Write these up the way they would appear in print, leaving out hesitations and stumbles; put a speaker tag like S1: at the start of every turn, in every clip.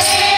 S1: Jai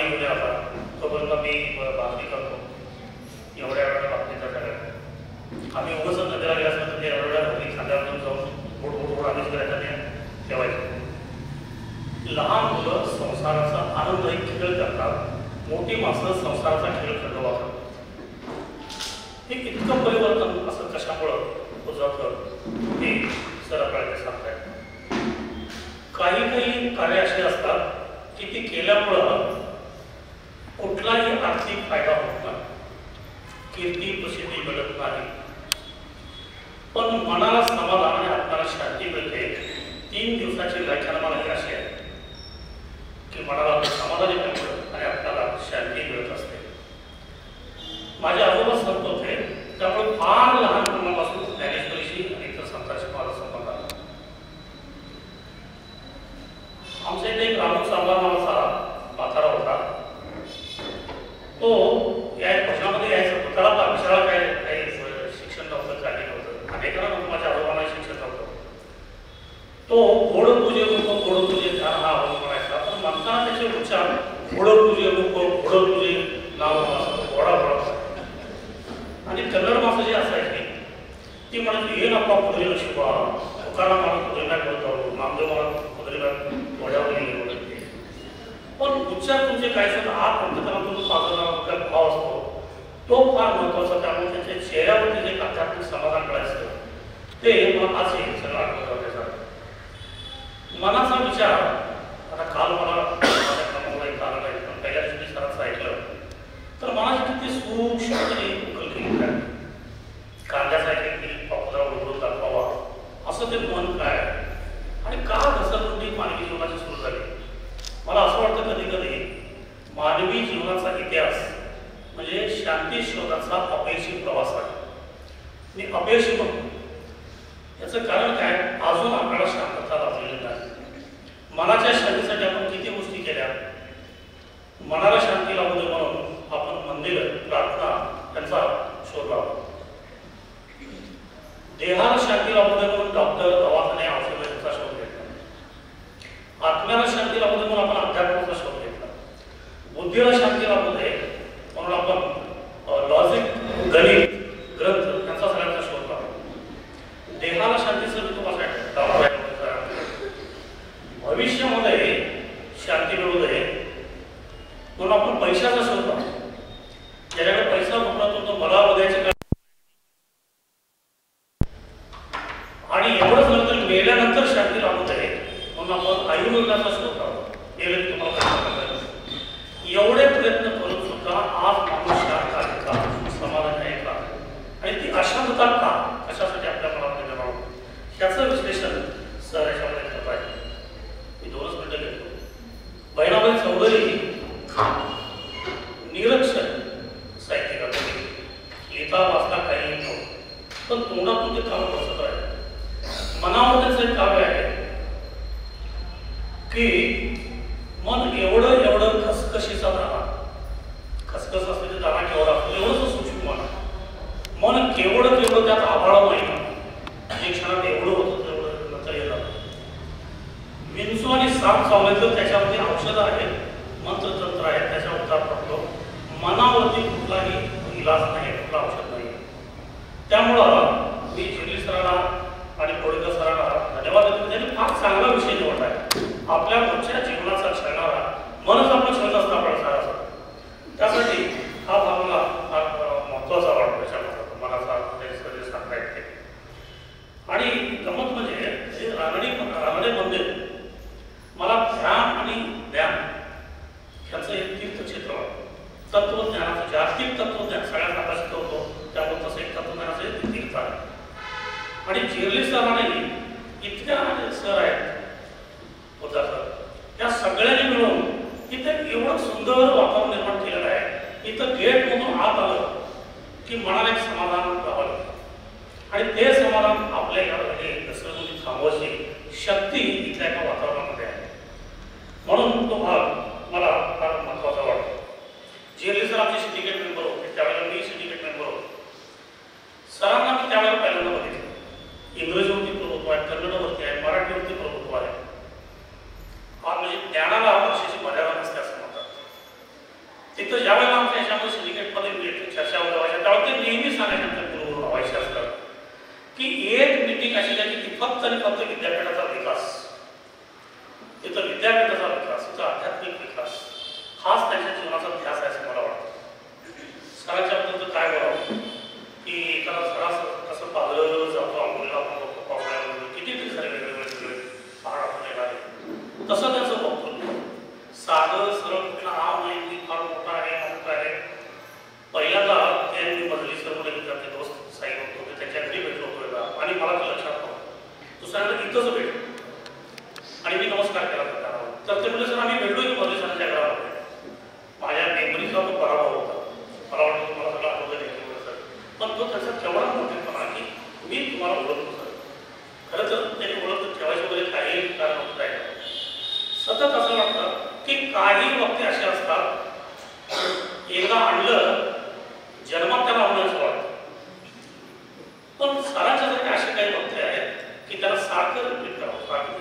S1: पाणी घेऊन आता तोपर्यंत मी भाकरी करतो. एवढ्या वेळा भाकरीचा करायला आम्ही उगाच नदीला गेल्यानंतर ते एवढ्या भाकरी खांद्यावर घेऊन जाऊन बोट आम्हीच करायचा ते ठेवायचं. लहान मुलं संसाराचा आनंददायी खेळ करतात, मोठी माणसं संसाराचा खेळ खेळतो वापरतात. हे इतकं परिवर्तन असं कशामुळं होत जातं हे सर आपल्याला सांगतायत. काही कार्य असे असतात की ती केल्यामुळं कुठलाही आर्थिक फायदा होत नाही, कीर्ती प्रसिद्धी मिळत नाही, पण मनाला समाधान आणि आत्म्याला शांती मिळते. 3 दिवसाची व्याख्यान मला ही अशी आहे की मनाला समाधानी मिळतं आणि आपल्याला शांती मिळत असते. माझे आजोबा संत होते, त्यामुळे फार लहानपणापासून ज्ञानेश्वरीशी आणि इतर संतांशी मला संबंध आला. आमच्या इथे एक रामू चांगला नावाचा म्हातारा होता. तो या भजनामध्ये यायचा. त्याला अक्षराला काही शिक्षण नव्हतं, काही नव्हतं. अनेकांना माझ्या आजोबांना शिक्षण नव्हतं. तो घोड पूजे रूप घोड पूजे ध्यान हा आवाज म्हणायचा. पण म्हणताना त्याचे उच्चार घोड पूजे रूप घोड पूजे नाव घोडा घोडा. आणि कन्नड भाषा जी असायची ती म्हणायची हे नका कुदरीला शिकवा, तुकाराम मला कुदरीला बोलतो, नामदेव मला कुदरीला घोड्यावर गेले. पण उच्चार तुमचे काय असतात आत अंतकरणातून पाजणारा भाव असतो तो फार महत्त्वाचा. त्यामुळे त्यांच्या चेहऱ्यावरती जे आध्यात्मिक समाधान मिळायचं ते मला आज हे सगळं आठवत त्याचा मनाचा विचार. आता काल मला एक आलं आहे, पण पहिल्या दिवशी सरांचं ऐकलं तर मनाची किती सूक्ष्मपणे उकल केली काय, कांद्यासारखी पापुद्रा उडवून दाखवावा असं ते मन काय आणि का घसरगुंडी मानवी जीवनाची सुरू झाली. मला असं वाटतं कधी कधी मानवी जीवनाचा इतिहास म्हणजे शांती शोधाचा अपयशी प्रवास आहे. मी अपयशी म्हणतो याचं कारण काय, अजून आपल्याला शांतता लाभलेली नाही. मनाच्या शांतीसाठी आपण किती गोष्टी केल्या. मनाला शांती लावू दे म्हणून आपण मंदिर प्रार्थना यांचा शोध लावतो. देहाला शांती लावू दे म्हणून डॉक्टर दवाखाने औषध यांचा शोध घेतला. आत्म्याला शांती लावू दे म्हणून आपण अध्यात्माचा शोध घेतला. बुद्धीला शांती लावू दे म्हणून आपण लॉजिक गणित ग्रंथ यांचा सगळ्यांचा शोध लावतो. देहाला शांतीसाठी तुम्हाला भविष्यामध्ये शांती मिळू दे म्हणून आपण पैशाचा शोध लावतो. ज्याच्याकडे पैसा म्हणतो तो मला उद्याचे आणि एवढंच नंतर मेल्यानंतर शांती लावू दे म्हणून आपण आयुर्वेदाचा शोध लावतो. गेले तुम्हाला एवढे प्रयत्न करून सुद्धा आज माणूस शांत आहे का, समाधान आहे का, आणि ती अशांतता का कशासाठी आपल्या मनात निर्माण होतो ह्याचं विश्लेषण सर याच्यामध्ये करत आहे. मी 2 मिनिटं घेतो. बहिणाबाई चौधरी निरक्षर साहित्यिका होती, लिहिता वाचता काही नव्हतं, पण तोंडातून ते काम बसत आहे. मनावर त्याचं एक काव्य आहे की मन एवढं खसखशीचा दाना, खसखस असलेला दाना केवढा असतो एवढंच सूक्ष्म मन केवढं त्यात आभाळ नाही. एक क्षणात एवढं होतं तेवढं नंतर येतात. विंचू आणि साप चावल्याचं त्याच्यामध्ये औषधं आहेत, मंत्रतंत्र आहेत, त्याच्या उद्धार पडतो. मनावरती कुठलाही इलाज नाही, कुठला औषध नाही. त्यामुळं मी झिरली सरांना आणि कोळीकर सरांना धन्यवाद देतो. त्यांनी फार चांगला विषय निवडला आहे. आपल्या रोजच्या जीवनाचा छळणारा मनच आपलं छळ नसतं आपण सारा. त्यासाठी हा भाग मला फार महत्त्वाचा वाटतो. त्याच्यामध्ये मनाचा जे सांगता येते. आणि गमत म्हणजे रानडे मंदिर मला ध्यान आणि ज्ञान ह्याचं एक तीर्थक्षेत्र वाटतं. तत्वज्ञानाचं जागतिक तत्वज्ञान सगळ्यांना आता शिकवतो, त्यामुळे तसं एक तत्वज्ञानाचं एक तीर्थ आहे. आणि झिरली सरांनाही इतक्या सर आहेत होता सर, त्या सगळ्यांनी मिळून इथे एवढं सुंदर वातावरण निर्माण केलेलं आहे. इथं गेट मधून आत आलं की मनाला एक समाधान राहावं आणि ते समाधान आपल्या यामध्ये घसरगुंडी थांबवायची शक्ती इथल्या एका वातावरणामध्ये आहे. म्हणून तो भाग मला फार महत्त्वाचा वाटतो. झिरली सर आमचे सिंडिकेट मेंबर होते, त्यावेळेला मी सिंडिकेट मेंबर होतो. सरांना मी त्यावेळेला पहिल्यांदा बघितलं. इंग्रजीवरती प्रभुत्व आहे, कन्नडवरती आहे, मराठीवरती प्रभुत्व आहे. म्हणजे ज्ञानाला भाषेची मर्यादा नसते असं म्हणतात. तर ज्यावेळेला आमच्या ह्याच्यामध्ये सिंडिकेटमध्ये चर्चा व्हायच्या त्यावेळेला ते नेहमी सांगायचे आमच्या गुरुवर व्हायचे असतात की एक मीटिंग अशी काय की फक्त आणि फक्त विद्यापीठाचा विकास, तिथं विद्यापीठाचा विकास, तिथं आध्यात्मिक विकास हाच त्यांच्या जीवनाचा ध्यास आहे असं मला वाटतं. सरांच्या बद्दल काय बोलावं की एखादा सरास कसं पाहिलं जातो आंघोळीला आपण बघतो पावसाळ्यामध्ये कितीतरी सारे वेगवेगळे पहाड आपण येणारे, तसं त्याचं वक्तव्य साधं सरळ कुठला नाव नाही मी फार मोठा आहे मोठा आहे. पहिल्यांदा त्यांनी मजली सरमध्ये आपले दोस्त साई होते त्याच्या घरी भेटलो होतो आणि मला ते लक्षात नव्हतं. दुसऱ्यांदा इथंच भेटलो आणि मी नमस्कार केला होता. तर ते म्हणजे सर आम्ही भेटलो की मजली सरांच्या घरामध्ये. माझ्या मेमरीचा तो पराभव होता. मला वाटतं तुम्हाला सगळं आठवतं देखील सर, पण तो त्याचा केवढा मोठेपणा की मी तुम्हाला ओळखतो सर. खरं तर त्यांनी ओळखत ठेवायचं वगैरे काही कारण होत आहे. सतत असं वाटतं की काही वक्ते असे असतात एकदा आणलं जन्मात त्याला आवडायचं वाटतं, पण सरांच्यासाठी असे काही वक्ते आहेत की त्याला सारखं रिपीट करावं, सारखं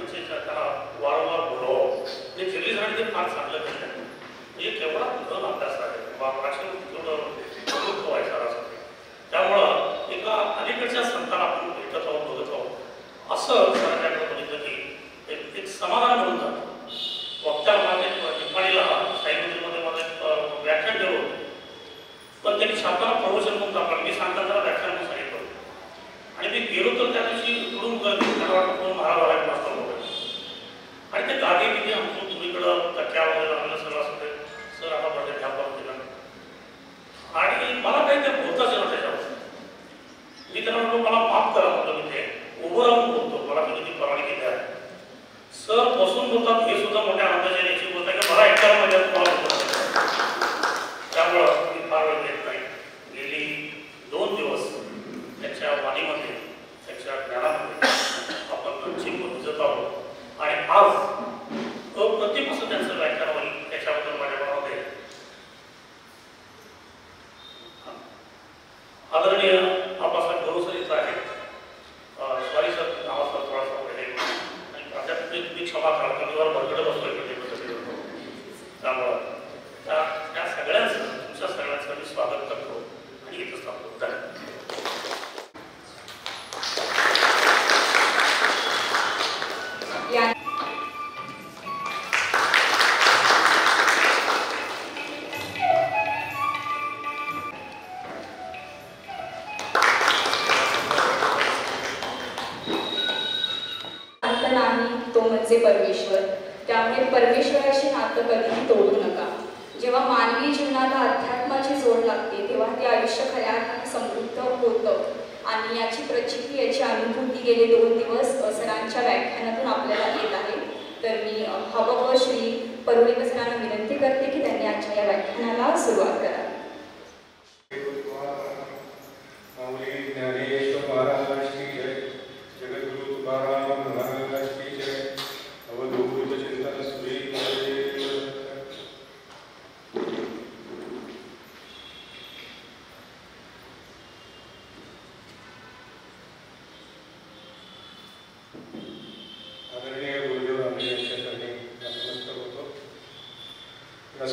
S1: त्याला वारंवार बोलावं. म्हणजे जिल्ह्यासाठी ते फार चांगलं केलं आहे. म्हणजे केवढा कुठं अभ्यास आहे तेवढं व्हायचं सरासाठी. त्यामुळं एका अलीकडच्या संतांना आपण भेटत आहोत बघत आहोत असं सरांच्याकडे बघितलं की एक समाधान म्हणून जातं. वक्त्याला निपाणीला साहित्यामध्ये माझं व्याख्यान केलं होतं, पण त्यांनी छापताना प्रवचन म्हणून टाकलं. मी सांगताना त्याला व्याख्यान म्हणून सांगितलं आणि मी गेलो तर त्या दिवशी उकडून मला वाटतं कोण महाराज वाचता होतं आणि ते गादी तिथे आमचं तुम्हीकडं टक्क्या वगैरे लागलं सगळं असं ते सर आता बर्थडे घ्या परत दिला आणि मला काही ते बोलताच येणार त्याच्यावर. मी त्यांना म्हटलं मला माफ करा म्हटलं मी ते उभं राहून बोलतो, मला तुम्ही ती परवानगी द्या. सर बसून बोलतात हे सुद्धा मोठ्या आनंदाच्या याची बोलत आहे की मला एकट्याला माझ्या तुम्हाला बोलतो. त्यामुळं मी फार वेळ घेत नाही. गेली 2 दिवस त्याच्या वाणीमध्ये त्याच्या ज्ञानामध्ये आपण चिंब भिजत आहोत आणि आज अप्रतिम असं त्यांचं व्याख्यान होईल. त्याच्याबद्दल माझ्या मनामध्ये आदरणीय आप्पासाहेब भरोसा इथं आहेत. सॉरी सर नावासर थोडासा वगैरे आणि प्राध्यापक तुम्ही क्षमा करा तुम्ही भरकडत असतो त्यामुळं त्या सगळ्यांचं तुमच्या सगळ्यांचं मी स्वागत करतो आणि इथंच थांबतो. धन्यवाद.
S2: परमेश्वर, त्यामुळे परमेश्वराशी नातं कधीही तोडू नका. जेव्हा मानवी जीवनाला अध्यात्माची जोड लागते तेव्हा ते आयुष्य खऱ्या अर्थाने समृद्ध होतं आणि याची प्रचिती याची अनुभूती गेले 2 दिवस सरांच्या व्याख्यानातून आपल्याला येत आहे. तर मी हवं श्री परुळेकर सरांना विनंती करते की त्यांनी आजच्या या व्याख्यानाला सुरुवात करावी.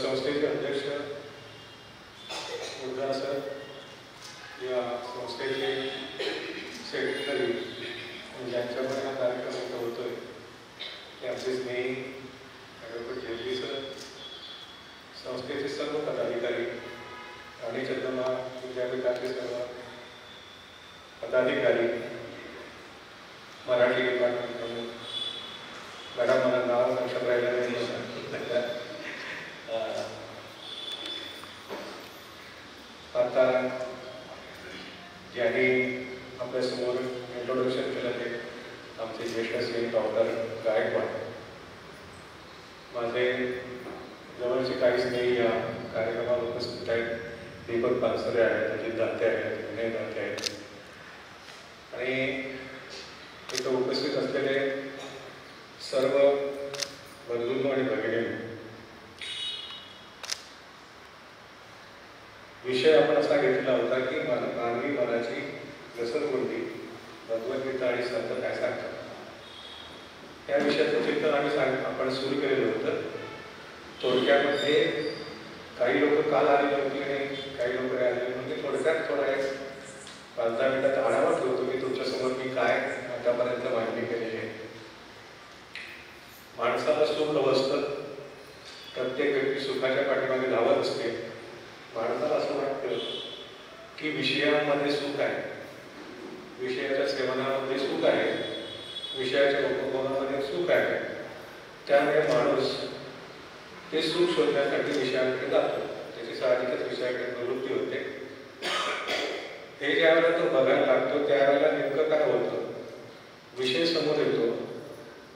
S3: संस्थेचे अध्यक्ष मुर्दा सर, या संस्थेचे सेक्रेटरी ज्यांच्यामुळे हा कार्यक्रम इथं होतोय ते आमचे स्नेही ॲडव्होकेट जेवली सर, संस्थेचे सर्व पदाधिकारी आणि चंद्रमा विद्यापीठाचे सर्व पदाधिकारी, मराठी डिपार्टमेंट म्हणून मॅडम मला नाव लक्षात राहिलं नाही. आता ज्यांनी आपल्यासमोर इंट्रोडक्शन केलं ते आमचे ज्येष्ठ श्री डॉक्टर गायकवाड. माझे जवळचे काही स्नेही या कार्यक्रमात उपस्थित आहेत. दीपक पानसरे आहेत, अजित दाते आहेत, विनय दाते आहेत आणि इथं उपस्थित असलेले सर्व बंधूंनो आणि भगिनींनो, विषय आपण असा घेतला होता की मानवी मनाची घसरगुंडी, भगवद्गीता आणि संत काय सांगतात. या विषयाचं चिंतन आपण सुरू केलेलं होतं. थोडक्यामध्ये काही लोक काल आलेले होते आणि काही लोक आलेले म्हणजे थोडक्यात थोडा एक 5-10 मिनिटात आढावा ठेवतो की तुमच्यासमोर मी काय आतापर्यंत माहिती केलेली आहे. माणसाला सुख हवं असतं. प्रत्येक व्यक्ती सुखाच्या पाठीमागे धावत असते. माणसाला असं वाटतं की विषयांमध्ये सुख आहे, विषयाच्या सेवनामध्ये सुख आहे, विषयाच्या उपभोगामध्ये सुख आहे. त्यामुळे माणूस ते सुख शोधण्यासाठी विषयांकडे जातो. त्याची साहजिकच विषयाकडे प्रवृत्ती होते. हे ज्यावेळेला तो बघायला लागतो त्यावेळेला नेमकं काय होतं, विषय समोर येतो,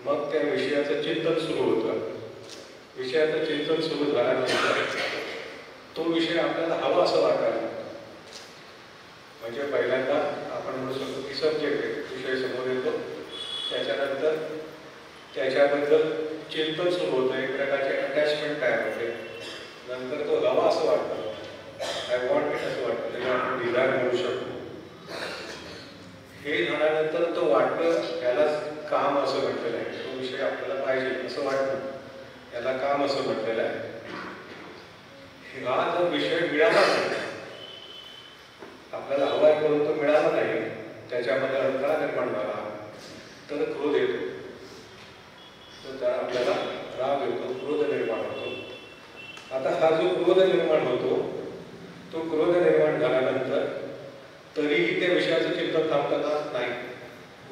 S3: मग त्या विषयाचं चिंतन सुरू होतं. विषयाचं चिंतन सुरू झाल्यानंतर तो विषय आपल्याला हवा असं वाटायला लागतो. म्हणजे पहिल्यांदा आपण म्हणू शकतो की सब्जेक्ट आहे, विषय समोर येतो, त्याच्यानंतर त्याच्याबद्दल चिंतन सुरू होतं, एक प्रकारचे अटॅचमेंट तयार होते. नंतर तो हवा असं वाटतं, आय वॉन्ट इट असं वाटतं, त्याला आपण डिझायर म्हणू शकतो. हे झाल्यानंतर तो वाटतं यालाच काम असं म्हटलेलं आहे, तो विषय आपल्याला पाहिजे असं वाटतं, याला काम असं म्हटलेलं आहे. हा जर विषय मिळाला नाही, आपल्याला हवा आहे परंतु मिळाला नाही, त्याच्यामध्ये अडथळा निर्माण झाला तर क्रोध येतो. तर त्या आपल्याला राग येतो, क्रोध निर्माण होतो. आता हा जो क्रोध निर्माण होतो, तो क्रोध निर्माण झाल्यानंतर तरीही त्या विषयाचं चिंतन थांबताना नाही.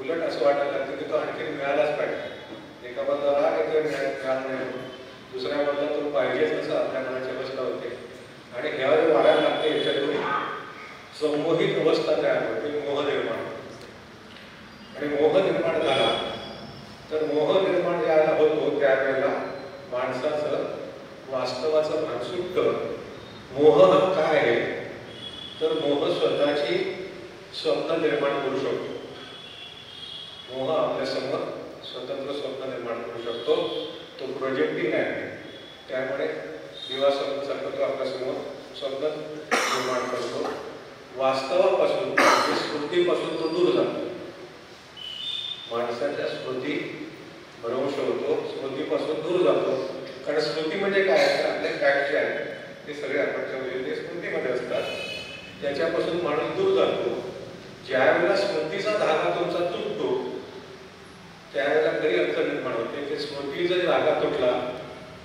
S3: उलट असं वाटायला लागतं की तो आणखी मिळालाच पाहिजे. एका बाजूला राग येतो, मिळाला नाही, दुसऱ्या बाजूला तो पाहिजेच असं आपल्या मनाची अवस्था होते. आणि ह्या जे वाढायला लागते याच्यातून संमोहित अवस्था तयार होते, मोह निर्माण होतो. आणि मोह निर्माण झाला तर मोह निर्माण ज्यावेळेला होतो त्यावेळेला माणसाचं वास्तवाचं भान सुटतं. मोह हा काय आहे तर मोह स्वतःची स्वप्न निर्माण करू शकतो. मोह आपल्यासमोर स्वतंत्र स्वप्न निर्माण करू शकतो. तो प्रोजेक्टिंग आहे. त्यामुळे दिवा स्वप्नासारखं तो आपल्यासमोर स्वप्न निर्माण करतो. वास्तवापासून म्हणजे स्मृतीपासून तो दूर जातो. माणसाच्या स्मृती भ्रंश होतो, स्मृतीपासून दूर जातो. कारण स्मृती म्हणजे काय आहे, आपले फॅक्ट जे आहेत ते सगळे आपण ठेवलेले ते स्मृतीमध्ये असतात. त्याच्यापासून माणूस दूर जातो. ज्यावेळेला स्मृतीचा धागा तुमचा तुटतो त्यावेळेला खरी अडचण निर्माण होते. ते स्मृतीचा धागा तुटला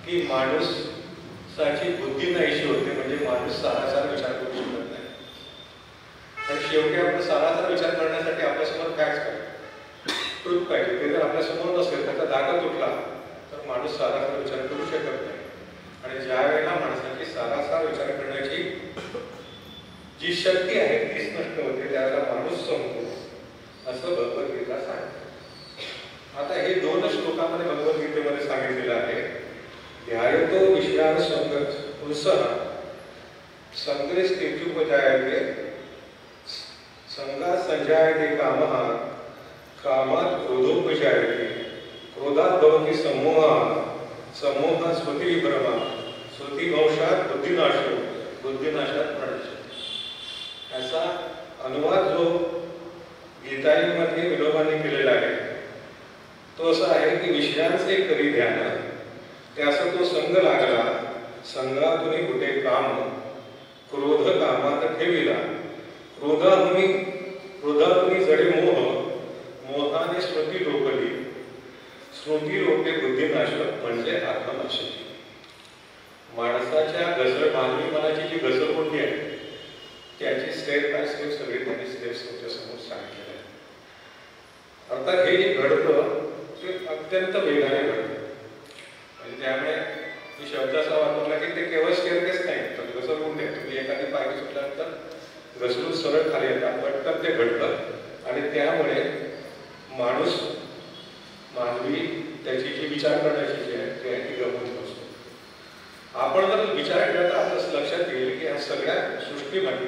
S3: की माणूसाची बुद्धी नाहीशी होते. म्हणजे माणूस सारासार विचार करू शकत नाही. आणि शेवटी आपण सारासार विचार करण्यासाठी आपल्यासमोर फॅक्ट पाहिजे, ट्रूथ पाहिजे. ते जर आपल्यासमोर नसेल, त्याचा धागा तुटला तर माणूस सारासार विचार करू शकत नाही. आणि ज्या वेळेला माणसाची सारासार विचार करण्याची जी शक्ती आहे तीच नष्ट होते, त्यावेळेला माणूस संपतो असं भगवद्गीता सांगते. आता हे 2 श्लोकामध्ये भगवद्गीतेमध्ये सांगितलेलं आहे. ध्यायतो विषयान संगः संगे स्थित्युपजायते संगात संजायते कामः कामात क्रोधोपजायते क्रोधात भवति सम्मोहः सम्मोहात् स्मृतिविभ्रमः स्मृतिभ्रंशात् बुद्धिनाशो बुद्धिनाशात् प्रणश्यति. असा अनुवाद जो गीताईमध्ये विनोबांनी केलेला आहे तो असा आहे की विषयांचे करी ध्यान त्याचा तो संग लागला संगातुनी कुठे काम क्रोध कामात ठेविला क्रोधातुनी जडे मोह मोहाने स्मृती रोखली स्मृती रोखे बुद्धिनाश म्हणजे आत्मनाशकी. माणसाच्या मानवी मनाची जी घसरगुंडी आहे त्याची स्टेप बाय स्टेप सगळी त्यांनी स्टेप्स तुमच्या समोर सांगितलेले आहे. अर्थात हे जे घडतं ते अत्यंत वेगाने घडतं. म्हणजे त्यामुळे मी शब्द असा वापरला की ते केवळ स्टेअरकेस नाही, तर घसरगुंडी आहे. तुम्ही एखादी पायरी सुटल्यानंतर घसरून सरळ खाली येतात, पटकन ते घडतं. आणि त्यामुळे मानवी त्याची जी विचार करण्याची जी आहे ते ती गमवत असतो. आपण जर विचार केला तर आपल्या लक्षात येईल की ह्या सगळ्या सृष्टीमध्ये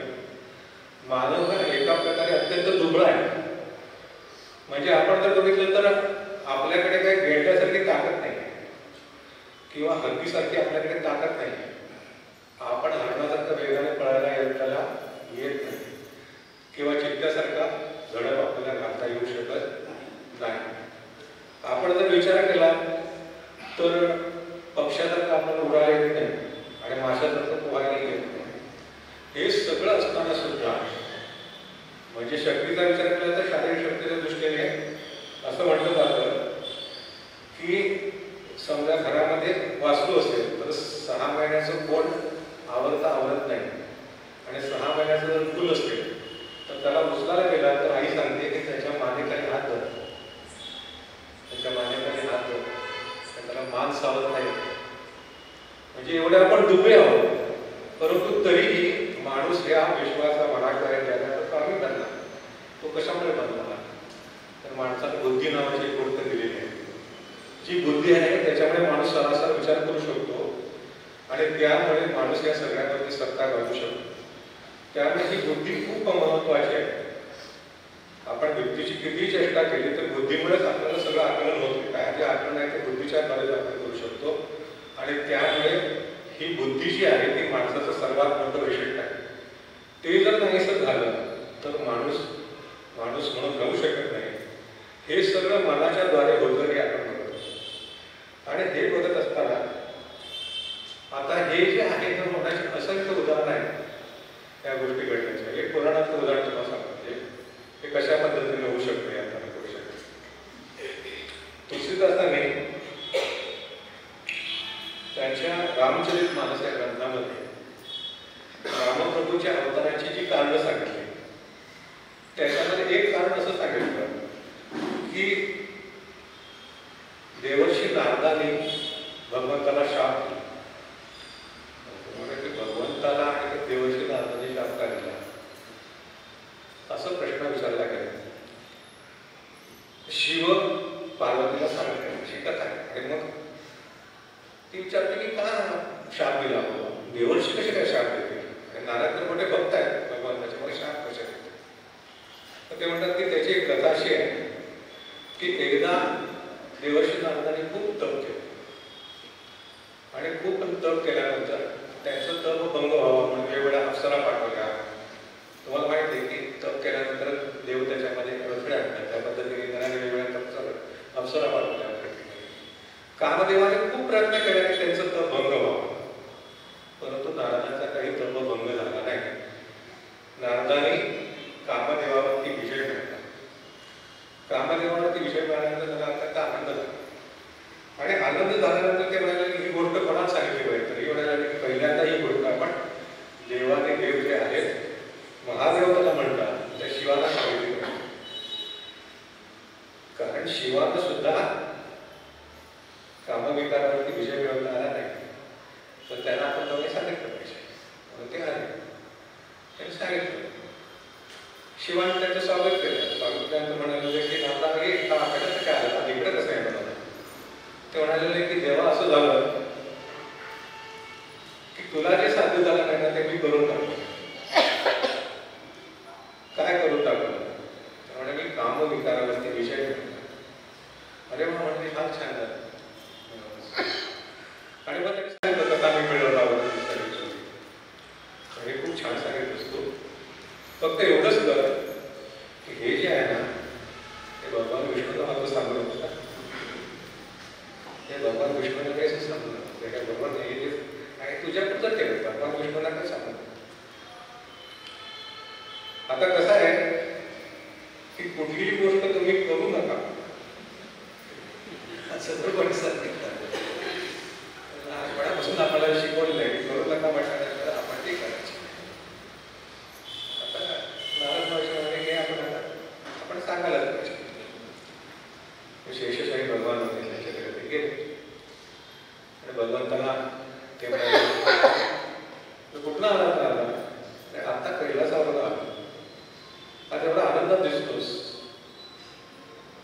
S3: मानव हा एका प्रकारे अत्यंत दुबळा आहे. म्हणजे आपण जर बघितलं तर आपल्याकडे काही गेंड्यासारखी ताकद नाही किंवा हत्तीसारखी आपल्याकडे ताकद नाही. आपण हरणासारखं वेगाने पळायला त्याला येत नाही किंवा चित्त्यासारखा झडप आपल्याला घालता येऊ शकत नाही. आपण जर विचार केला तर पक्ष्यासारखं आपण उडायला येत नाही आणि माशासारखं महिन्याचं पोट आवरत नाही आणि 6 महिन्याचं जर फुल असेल तर त्याला उचलायला गेला तर आई सांगते की त्याच्या मानेखाली हात धर, त्याच्या मानेखाली हात धर, त्याला मान सावध नाही. म्हणजे एवढे आपण डुबे आहोत, परंतु तरीही माणूस या विश्वाचा मराठवाड्यात ज्याला कामी बनला. तो कशामुळे बनला? तर माणसाला बुद्धी नावाची एक गोष्ट दिलेली आहे. जी बुद्धी आहे त्याच्यामुळे माणूस सरासर विचार करू शकतो आणि त्यामुळे माणूस या सगळ्यावरती सत्ता गाजू शकतो. त्यामुळे ही बुद्धी खूप महत्वाची आहे. आपण व्यक्तीची कितीही चेष्टा केली तर बुद्धीमुळेच आपल्याला सगळं आकलन होतं. काय जे आकलन आहे ते बुद्धीच्या द्वारे आपण करू शकतो आणि त्यामुळे ही बुद्धी जी आहे ती माणसाचं सर्वात मोठं वैशिष्ट्य आहे. ते जर नाहीसं झालं तर माणूस म्हणून राहू शकत नाही. हे सगळं मनाच्या द्वारे होतं हे आपण बघतो. आणि हे बघत असताना आता हे जे आहे तर मनाची असंख्य उदाहरण आहे या गोष्टी घडण्याचे. एक पुराणातलं उदाहरण तुम्हाला सांगते, हे कशा पद्धतीने होऊ शकते यात आम्ही करू शकतो. तुलसीदासांनी त्यांच्या रामचरित मानस या ग्रंथामध्ये रामप्रभूच्या अवताराची जी कारणं सांगितली त्याच्यामध्ये एक कारण असं सांगितलं की देवर्षी नारदाने भगवंताला शाप दिला. भगवंताला आणि देवर्षी नारदाने शाप का दिला असा प्रश्न विचारला गेला. शिव पार्वतीला सांगितलं अशी कथा आहे. आणि मग ती विचारते की का शाप दिला बाबा, देवर्षी कसे काय शाप देते? नारद तर मोठे भक्त आहेत भगवंताचे, मग शाप कशा देते? तर ते म्हणतात की त्याची एक कथा अशी आहे की एकदा देवर्षी नारदाने खूप तप केलं आणि खूप तप केल्यानंतर त्यांचं तप भंग व्हावं म्हणून वेगवेगळ्या अप्सरा पाठवल्या. तुम्हाला माहिती आहे की तप केल्यानंतर देव त्याच्यामध्ये अडथळे आणतात. त्या पद्धतीने त्यांना वेगवेगळ्या अप्सरा पाठवल्या. कामदेवाने खूप प्रयत्न केला की त्यांचं तप भंग व्हावं, परंतु नारदांचा काही तप भंग झाला नाही. नारदाने कामदेवावरती विजय मिळवला. कामदेवावरती विजय मिळाल्यानंतर त्याला अत्यंत आनंद झाला आणि आनंद झाल्यानंतर ते म्हणाले की ही गोष्ट कोणाला सांगितली पाहिजे? तर म्हणाले की पहिल्यांदा ही गोष्ट आपण देवाने देव जे आहेत महादेव त्याला म्हणतात त्या शिवाला सांगितली पाहिजे. कारण शिवानं सुद्धा कामविकारावरती विजय मिळवता आला नाही, तर त्यांना आपण जाऊन सांगितलं पाहिजे. म्हणून ते आले, त्यांनी सांगितलं. शिवाने त्यांचं स्वागत केलं. स्वागत केल्यानंतर म्हणाले की आता आपल्याला काय आलं, इकडे कसं आहे मला? ते म्हणाले की जेव्हा असं झालं की तुला जे साध्य झालं नाही ना ते मी करून टाकलं. काय करून टाकलं? त्यामुळे मी कामविकारावरती विजय मिळवला. अरे मग म्हणजे फार छान झालं. आणि मग त्यांनी सांगितलं कसा मी मिळवला हे खूप छान सांगितलं असतो. फक्त एवढंच कर की हे जे आहे ना ते भगवान विष्णूला मात्र सांगू नका. हे भगवान विष्णूला काही सांगू नका. ते काय भगवान हे आणि तुझ्या पुढचं केलं, भगवान विष्णूला काही सांगू नका. आता कसं आहे की कुठलीही गोष्ट तुम्ही करू नका असं तर कोणी सांगितलं. लहानपणापासून आपल्याला शिकवलेलं आहे की करू नका म्हटल्यानंतर आपण ते करायचे. आता नारद महर्षी हे आपण सांगायलाच पाहिजे. शेषशाही भगवान होते त्यांच्याकडे ते गेले आणि भगवंताला ते कुठला आनंद आला? आता कैलासावर आला, आज एवढा आनंदात दिसतोस.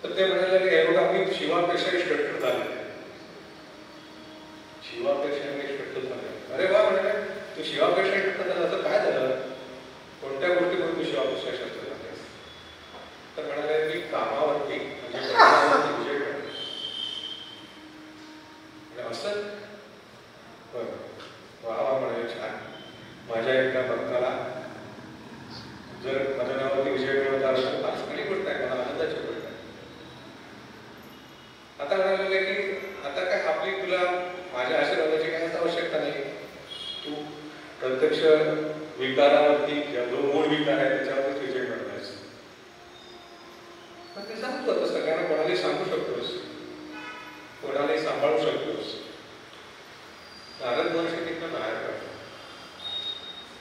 S3: तर ते म्हणाले की एवढं आम्ही शिवापेक्षाही श्रेष्ठ झाले. शिवापेक्षा मी श्रेष्ठ झाले. अरे वा म्हणाले तू शिवापेक्षा श्रेष्ठ झाला, असं काय झालं? कोणत्या गोष्टीवर तू शिवापेक्षा श्रेष्ठ झालेस? तर म्हणाले मी कामावरती म्हणजे विजय मिळवला. असं वा वा म्हणाले छान. माझ्या एका भक्ताला जर माझ्या नावावरती विजय मिळवता आला तर फार चांगली गोष्ट आहे, मला आनंदाची गोष्ट आहे. आता म्हणाले की आता काय आपली तुला माझ्या आशीर्वादाची काही आवश्यकता नाही. तू प्रत्यक्ष विकारावरती जो मूळ विकार आहे त्याच्यावरती विजय मिळवलास. पण ते सांगतो आता सगळ्यांना कोणालाही सांगू शकतोस, कोणालाही सांभाळू शकतोस. नारद महर्षी बाहेर पडला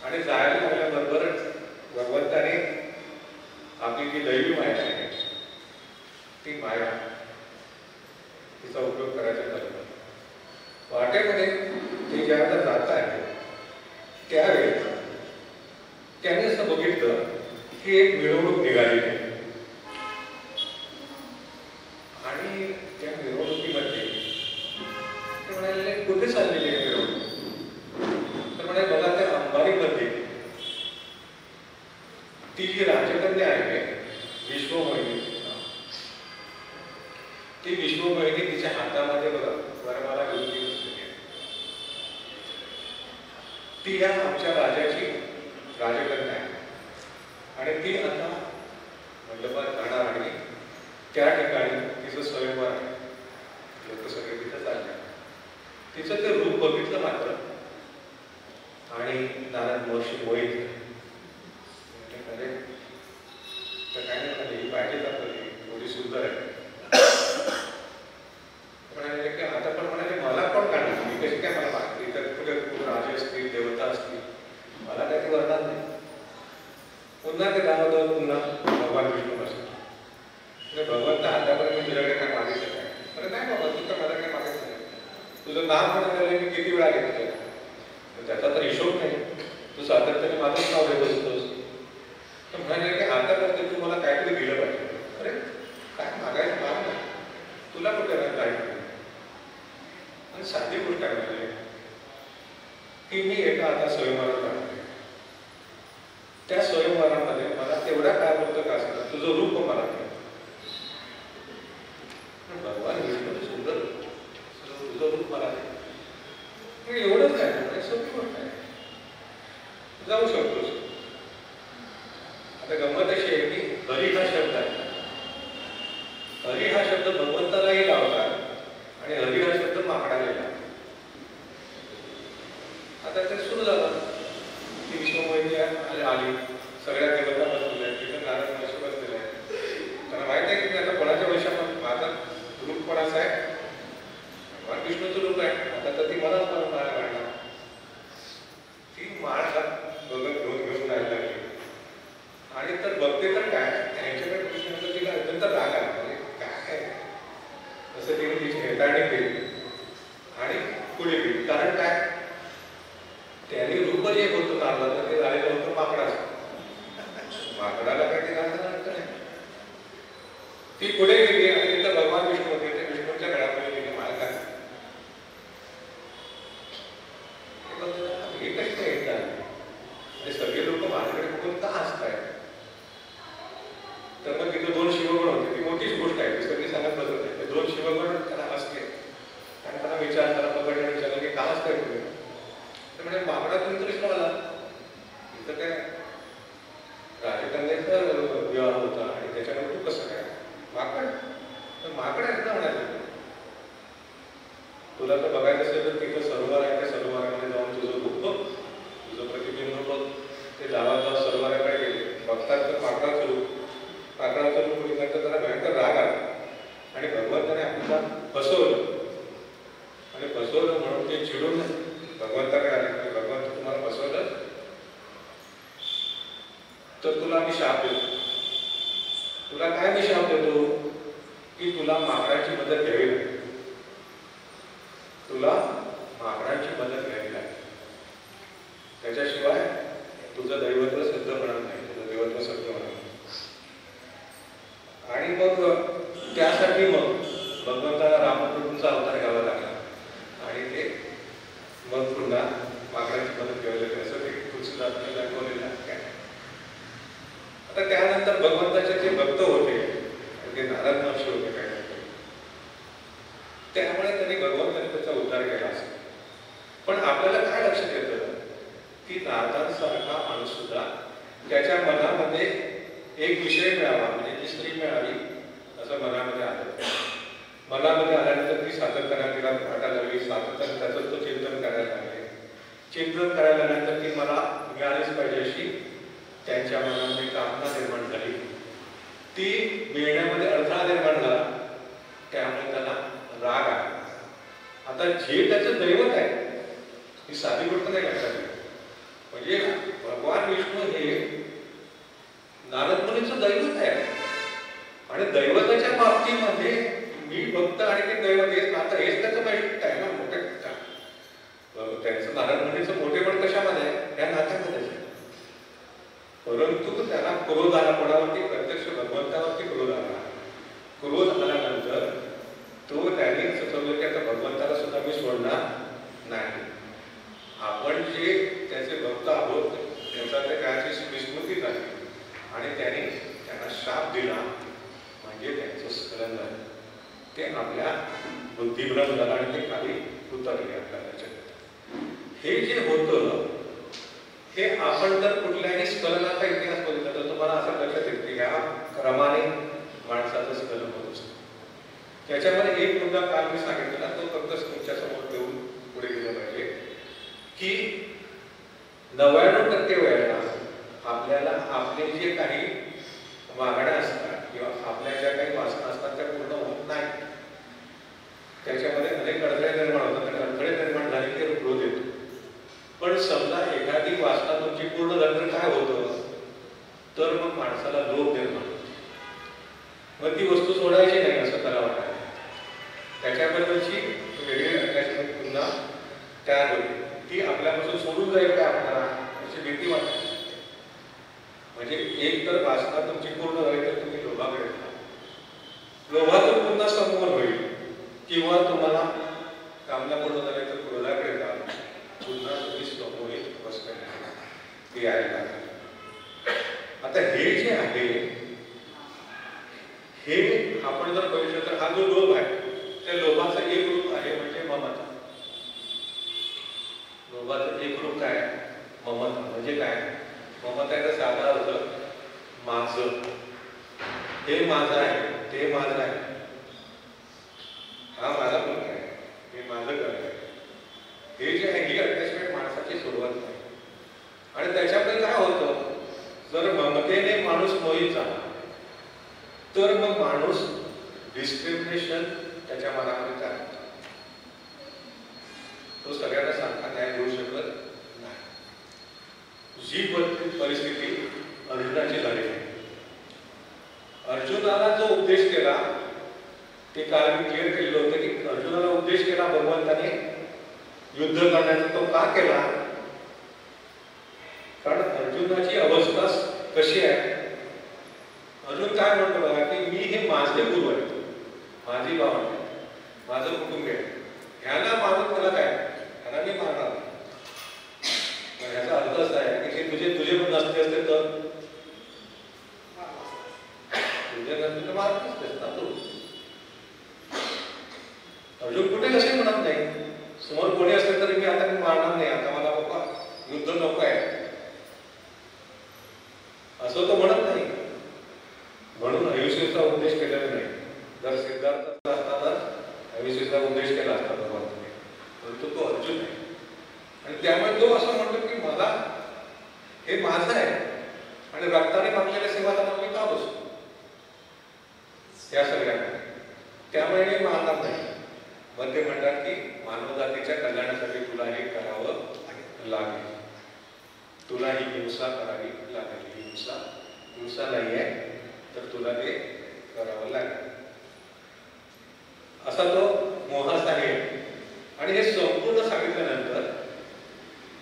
S3: आणि जायला लागल्याबरोबरच भगवंताने आपली जी दैवी माया आहे ती माया तिचा उपयोग करायचा ठरवला. वाटेमध्ये ते ज्या आता जात आहे त्यावेळेला त्याने असं बघितलं की एक मिरवणूक निघाली आणि त्या मिरवणुकीमध्ये ते म्हणाले कुठे चाललेली आहे मिरवणूक? तर म्हणे बघा त्या अंबारीमध्ये ती जी राजकन्या आहे विश्वमोहिनी, ती विश्वमोहिनी तिच्या हातामध्ये बघा वरमाला घेऊन ती बसलेली आहे. ती या आमच्या राजाची राजकन्या आहे आणि ती आता मंडपात जाणार आणि त्या ठिकाणी तिचं स्वयंवर आहे. लोक सगळे तिथं चालले. तिचं ते रूप बघितलं मात्र आणि नारायण महर्षी मोहित तर काय नाही ही पाहिजे आपली थोडी सुंदर आहे. म्हणाले की आता पण म्हणाले मला पण काढणार मी कशी काय मला मागते तर कुठे राजे असतील देवता असतील मला काही करणार नाही. पुन्हा ते दामोदर पुन्हा भगवान विष्णू बसले. भगवंत आतापर्यंत मी तुझ्याकडे काय मागितलं काय? अरे नाही बाबा तू तर मला काय मागितलं नाही. तुझं नाव म्हणाले मी किती वेळा घेतलं त्याचा तर हिशोब नाही. तू सातत्याने माझंच नाव घेत असतोस. तर म्हणाले की आतापर्यंत तू मला काहीतरी दिलं पाहिजे. अरे काय मागायचं माग नाही तुला कुठे काय आणि साधी गोष्ट काय म्हणाले की मी एका आता स्वयंवरात राहते. त्या स्वयंवरामध्ये मला तेवढा काय बोलतो का असणार तुझं रूप मला भगवान विष्णू सुंदर तुझं रूप मला एवढंच काय म्हणजे सोपी गोष्ट आहे जाऊ शकतोस. आता गंमत अशी आहे की हरी हा शब्द आहे. हरी हा शब्द भगवंतालाही लावतात आणि हरी हा शब्द माकडाला लावतात. आता ते सुरू झालं की विश्वमोहिनी आली सगळ्या देवता बसलेल्या तिथं नारायण महर्षी बसलेले आहे. त्यांना माहित आहे की मी आता कोणाच्या वर्षामध्ये माझा रूप कोणाचा आहे भगवान विष्णूचं रूप आहे. आता तर ती मला माळ काढणार. ती माळ बघत घेऊन जायला लागली आणि तर बघते तर काय त्यांच्याकडे कृष्णाचं तिला अत्यंत राग आला. काय असं तिने तिची हेटाळणी केली आणि पुढे गेली. कारण काय त्याने रूप जे होतं नारदाचं ते झालेलं होतं माकडाचं. माकडाला काही ते घालता नाही. ती पुढे गेली आणि तिथं भगवान विष्णू होते. ते विष्णूच्या गळ्यामध्ये गेले मालका हे कशी काय येतात आणि सगळे लोक माझ्याकडे बघून का हसताय. तर मग तिथं 2 शिवगण होते. ती मोठीच गोष्ट आहे ती सगळी सांगत बसत आहे. ते 2 शिवगण त्याला हसले आणि त्याला त्याला पकडले विचारलं की का हसताय तुम्ही. तर म्हणजे माकडातून तरी कळाला इथं काय राजकन्याचा विवाह होता आणि त्याच्यामध्ये तू कसं काय माकड. तर माकड आहेत ना म्हणाले तुला तर बघायचं असेल तर तिथं सरोवर आहे. त्या सरोवरामध्ये जाऊन तुझं रूप बघ तुझं प्रतिबिंब बघ. ते जावा सरोवराकडे गेले बघतात तर माकडाचं रूप बघितल्यानंतर त्याला भयंकर राग आला आणि भगवंताने आपल्याला फसवलं आणि फसवलं म्हणून ते चिडून भगवंताकडे आले. भगवंत तुम्हाला फसवलं तर तुला आम्ही शाप देतो. तुला काय मी शाप देतो की तुला माकडाची मदत घ्यावी लागेल. तुला माकडांची मदत घ्यावी लागेल. त्याच्याशिवाय तुझं दैवत्व सिद्ध होणार नाही. तुझं दैवत्व सिद्ध होणार नाही. आणि मग त्यासाठी मग भगवंताला रामकृष्णाचा अवतार घ्यावा लागला आणि ते मग पुन्हा माकडाची मदत घ्यावी लागली. असं ते तुलसीदासने दाखवलेलं आहे. आता त्यानंतर भगवंताचे जे भक्त होते ते नारद महर्षी होते काय त्यामुळे त्यांनी भगवंताने त्याचा उद्धार केला असेल. पण आपल्याला काय लक्षात येतं की नारदांसारखा माणूस सुद्धा त्याच्या मनामध्ये एक विषय मिळावा म्हणजे ती स्त्री मिळावी असं मनामध्ये आलं. मनामध्ये आल्यानंतर ती सातत्याने तिला वाटायला लागली. सातत्याने त्याचं तो चिंतन करायला लागले. चिंतन करायला लागल्यानंतर ती मला मिळालीच पाहिजे अशी त्यांच्या मनामध्ये कामना निर्माण झाली. ती मिळण्यामध्ये अडथळा निर्माण झाला. त्यामुळे त्याला राग आला. आता जे त्याचं दैवत आहे ही साधी गोष्ट नाही लक्षात घ्या. म्हणजे भगवान विष्णू हे नारद मुनीचं दैवत आहे आणि दैवताच्या बाबतीमध्ये मी भक्त आणि ते दैवत हेच नातं हेच त्याचं वैशिष्ट्य आहे ना. मोठे त्यांचं नारद मुनीचं मोठेपण कशामध्ये आहे? या नात्यामध्ये. परंतु त्याला क्रोध आला कोणावरती? प्रत्यक्ष भगवंतावरती क्रोध आला. क्रोध आल्यानंतर तो त्याने सुचवलं की आता भगवंताला सुद्धा मी सोडणार नाही. आपण जे त्याचे भक्त आहोत त्याचा त्या काळाची विस्मृती झाली आणि त्याने त्यांना शाप दिला. म्हणजे त्यांचं स्खलन झालं. ते आपल्या बुद्धिभ्रम झाला आणि ते खाली उतरले आपल्याला. हे जे होतं हे आपण जर कुठल्याही स्खलनाचा इतिहास बघितला तर तुम्हाला असं लक्षात येईल की ह्या क्रमाने माणसाचं स्खलन होत असतं. त्याच्यामध्ये एक मुद्दा काल मी सांगितलेला तो फक्त तुमच्या समोर ठेवून पुढे गेलं पाहिजे की 99% वेळेला आपल्याला आपले जे काही मागण्या असतात किंवा आपल्या ज्या काही वासना असतात त्या पूर्ण होत नाही. त्याच्यामध्ये अनेक अडथळे निर्माण होतात आणि अडथळे निर्माण झाले की क्रोध येतो. पण समजा एखादी वासना तुमची पूर्ण झाली तर काय होतं? तर मग माणसाला लोभ निर्माण होतो. मग ती वस्तू सोडायची नाही असं त्याला वाटायला. त्याच्याबद्दलची वेगळी अटॅचमेंट पुन्हा तयार होते. ती आपल्यापासून सोडून जाईल का आपल्याला अशी भीती वाटते. म्हणजे एक तर वासना तुमची पूर्ण झाली तर तुम्ही लोभाकडे जा. लोभातून पुन्हा संमोहन होईल किंवा तुम्हाला कामना पूर्ण झाली तर क्रोधाकडे जा. पुन्हा तुम्ही समोहित वस्तू यायला. आता हे जे आहे हे आपण जर बघितलं तर हा जो लोभ आहे त्या लोभाचं एक रूप आहे म्हणजे ममता. लोभाचं एक रूप काय? ममता. म्हणजे काय? ममता याचा साधा अर्थ माझं. हे माझं आहे, ते माझं आहे, हा माझा मुलगा आहे, हे माझं घर आहे. हे जे आहे ही अटॅचमेंट माणसाची सुरुवात आहे. आणि त्याच्यामध्ये काय होतं? जर ममतेने माणूस मोहित झाला तर मग माणूस डिस्क्रिमिनेशन त्याच्या मनामध्ये तयार होतं. तो सगळ्यांना सारखा न्याय देऊ शकत नाही. जी परिस्थिती अर्जुनाची झाली आहे. अर्जुनाला जो उपदेश केला ते काल मी क्लिअर केलेलं होतं की अर्जुनाला उपदेश केला भगवंताने युद्ध करण्याचा. तो का केला? कारण अर्जुनाची अवस्था कशी आहे? अर्जुन काय म्हणतो बघा की मी हे माझे गुरु आहे, माझी भावना आहे, माझं कुटुंब आहे. ह्याला मारून मला काय? ह्याला मी मारणार नाही. ह्याचा अर्थ असा आहे की तुझे पण नसते असते तर तुझे नसते तर मारत नसतेस ना तू. अर्जुन कुठे कसे म्हणत नाही समोर कोणी असले तरी मी आता मारणार नाही, आता मला बाबा युद्ध नको आहे असं तो म्हणत नाही. म्हणून अहिंसेचा उपदेश केलेला नाही. जर सिद्धार्थ असता तर अहिंसेचा उपदेश केला असता भगवंताने, परंतु तो अर्जुन आहे. आणि त्यामुळे तो असं म्हणतो की मला हे माझं आहे आणि रक्ताने मागलेल्या सेवाला मी का बसतो या सगळ्यांना. त्यामुळे मी मारणार नाही. मग ते म्हणतात की मानवजातीच्या कल्याणासाठी तुला हे करावं लागेल, तुला ही हिंसा करावी लागेल. हिंसा नाही आहे तर तुला ते करावं लागेल असा तो मोहास आहे. आणि हे संपूर्ण सांगितल्यानंतर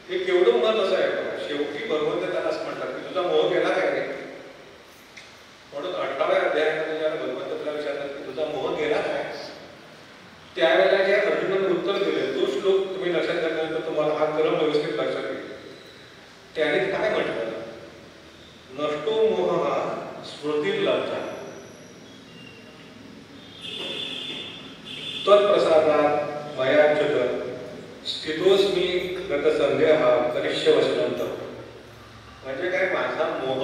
S3: हे केवढं महत्त्वाचं आहे बघा. शेवटी भगवंत त्याला असं म्हणतात की तुझा मोह गेला काय रे? म्हणून 18व्या अध्यायामध्ये ज्याला भगवंत तुला विचारतात की तुझा मोह गेला काय, त्यावेळेला जे अर्जुनाने उत्तर दिले तो श्लोक तुम्ही लक्षात घेतल्यानंतर तुम्हाला हा क्रम व्यवस्थित लक्षात येईल. त्याने काय म्हटलं? नष्टो मोह स्मृतिर्लब्धा तत्प्रसादात मयाच्युत स्थितोस्मी गतसंदेह करिष्यवशनंत. म्हणजे काय? माझा मोह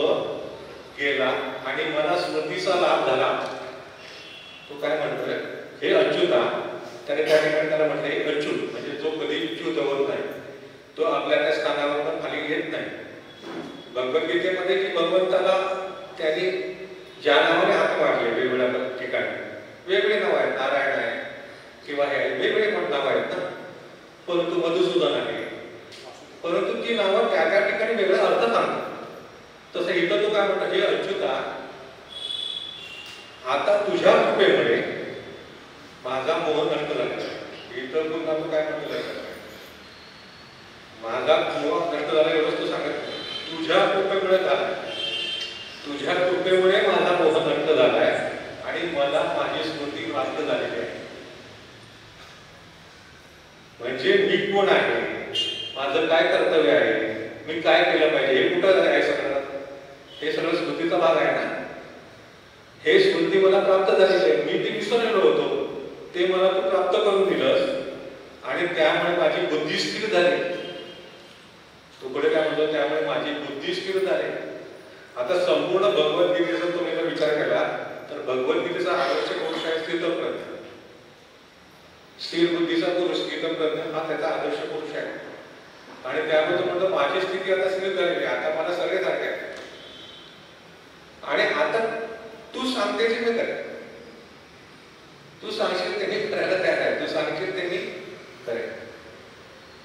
S3: गेला आणि मला स्मृतीचा लाभ झाला. तो काय म्हणतोय? हे अच्युता. त्याने त्या ठिकाणी त्याला म्हटलं हे अच्युत म्हणजे जो कधी च्युत होत नाही, तो आपल्या त्या स्थानावर खाली येत नाही. भगवद्गीतेमध्ये की भगवंताला त्यांनी ज्या नावाने हात मारले वेगवेगळ्या ठिकाणी वेगवेगळे नाव आहेत, नारायण आहे किंवा हे वेगवेगळे पण नाव आहेत ना. परंतु मधुसूदन आहे, ती नावं त्या त्या ठिकाणी वेगळा अर्थ सांगतात. तसं इथं तो काय म्हणतो, हे अच्युता, आता तुझ्या कृपेमुळे माझा मोह नष्ट झाला. इतर पुन्हा तो काय म्हणतो, माझा मोह नष्ट झाला एवढंच तो सांगत, तुझ्या कृपेमुळे झाला, तुझ्या कृपेमुळे माझा मोह नष्ट झालाय आणि मला माझी स्मृती प्राप्त झालेली आहे. म्हणजे मी कोण आहे, माझं काय कर्तव्य आहे, मी काय केलं पाहिजे, हे कुठं आहे सगळं, हे सगळं स्मृतीचा भाग आहे ना. हे स्मृती मला प्राप्त झालेली आहे. मी ती विसरलेलो होतो, ते मला तू प्राप्त करून दिलंस आणि त्यामुळे माझी बुद्धी स्थिर झाली. तू पुढे काय म्हणतो, त्यामुळे माझी बुद्धी स्थिर झाली. आता संपूर्ण भगवद्गीतेचा तुम्ही जर विचार केला तर भगवद्गीतेचा आदर्श पुरुष आहे स्थितप्रज्ञ. स्थिर बुद्धीचा पुरुष, स्थितप्रज्ञ हा त्याचा आदर्श पुरुष आहे. आणि त्यामुळे तो म्हणतो, माझी स्थिती आता स्थिर झालेली आहे, आता मला सगळे सारखे आहे आणि आता तू सांगते ते मी करेन, तू सांगशील ते मी करायला तयार आहे, तू सांगशील ते मी करेन,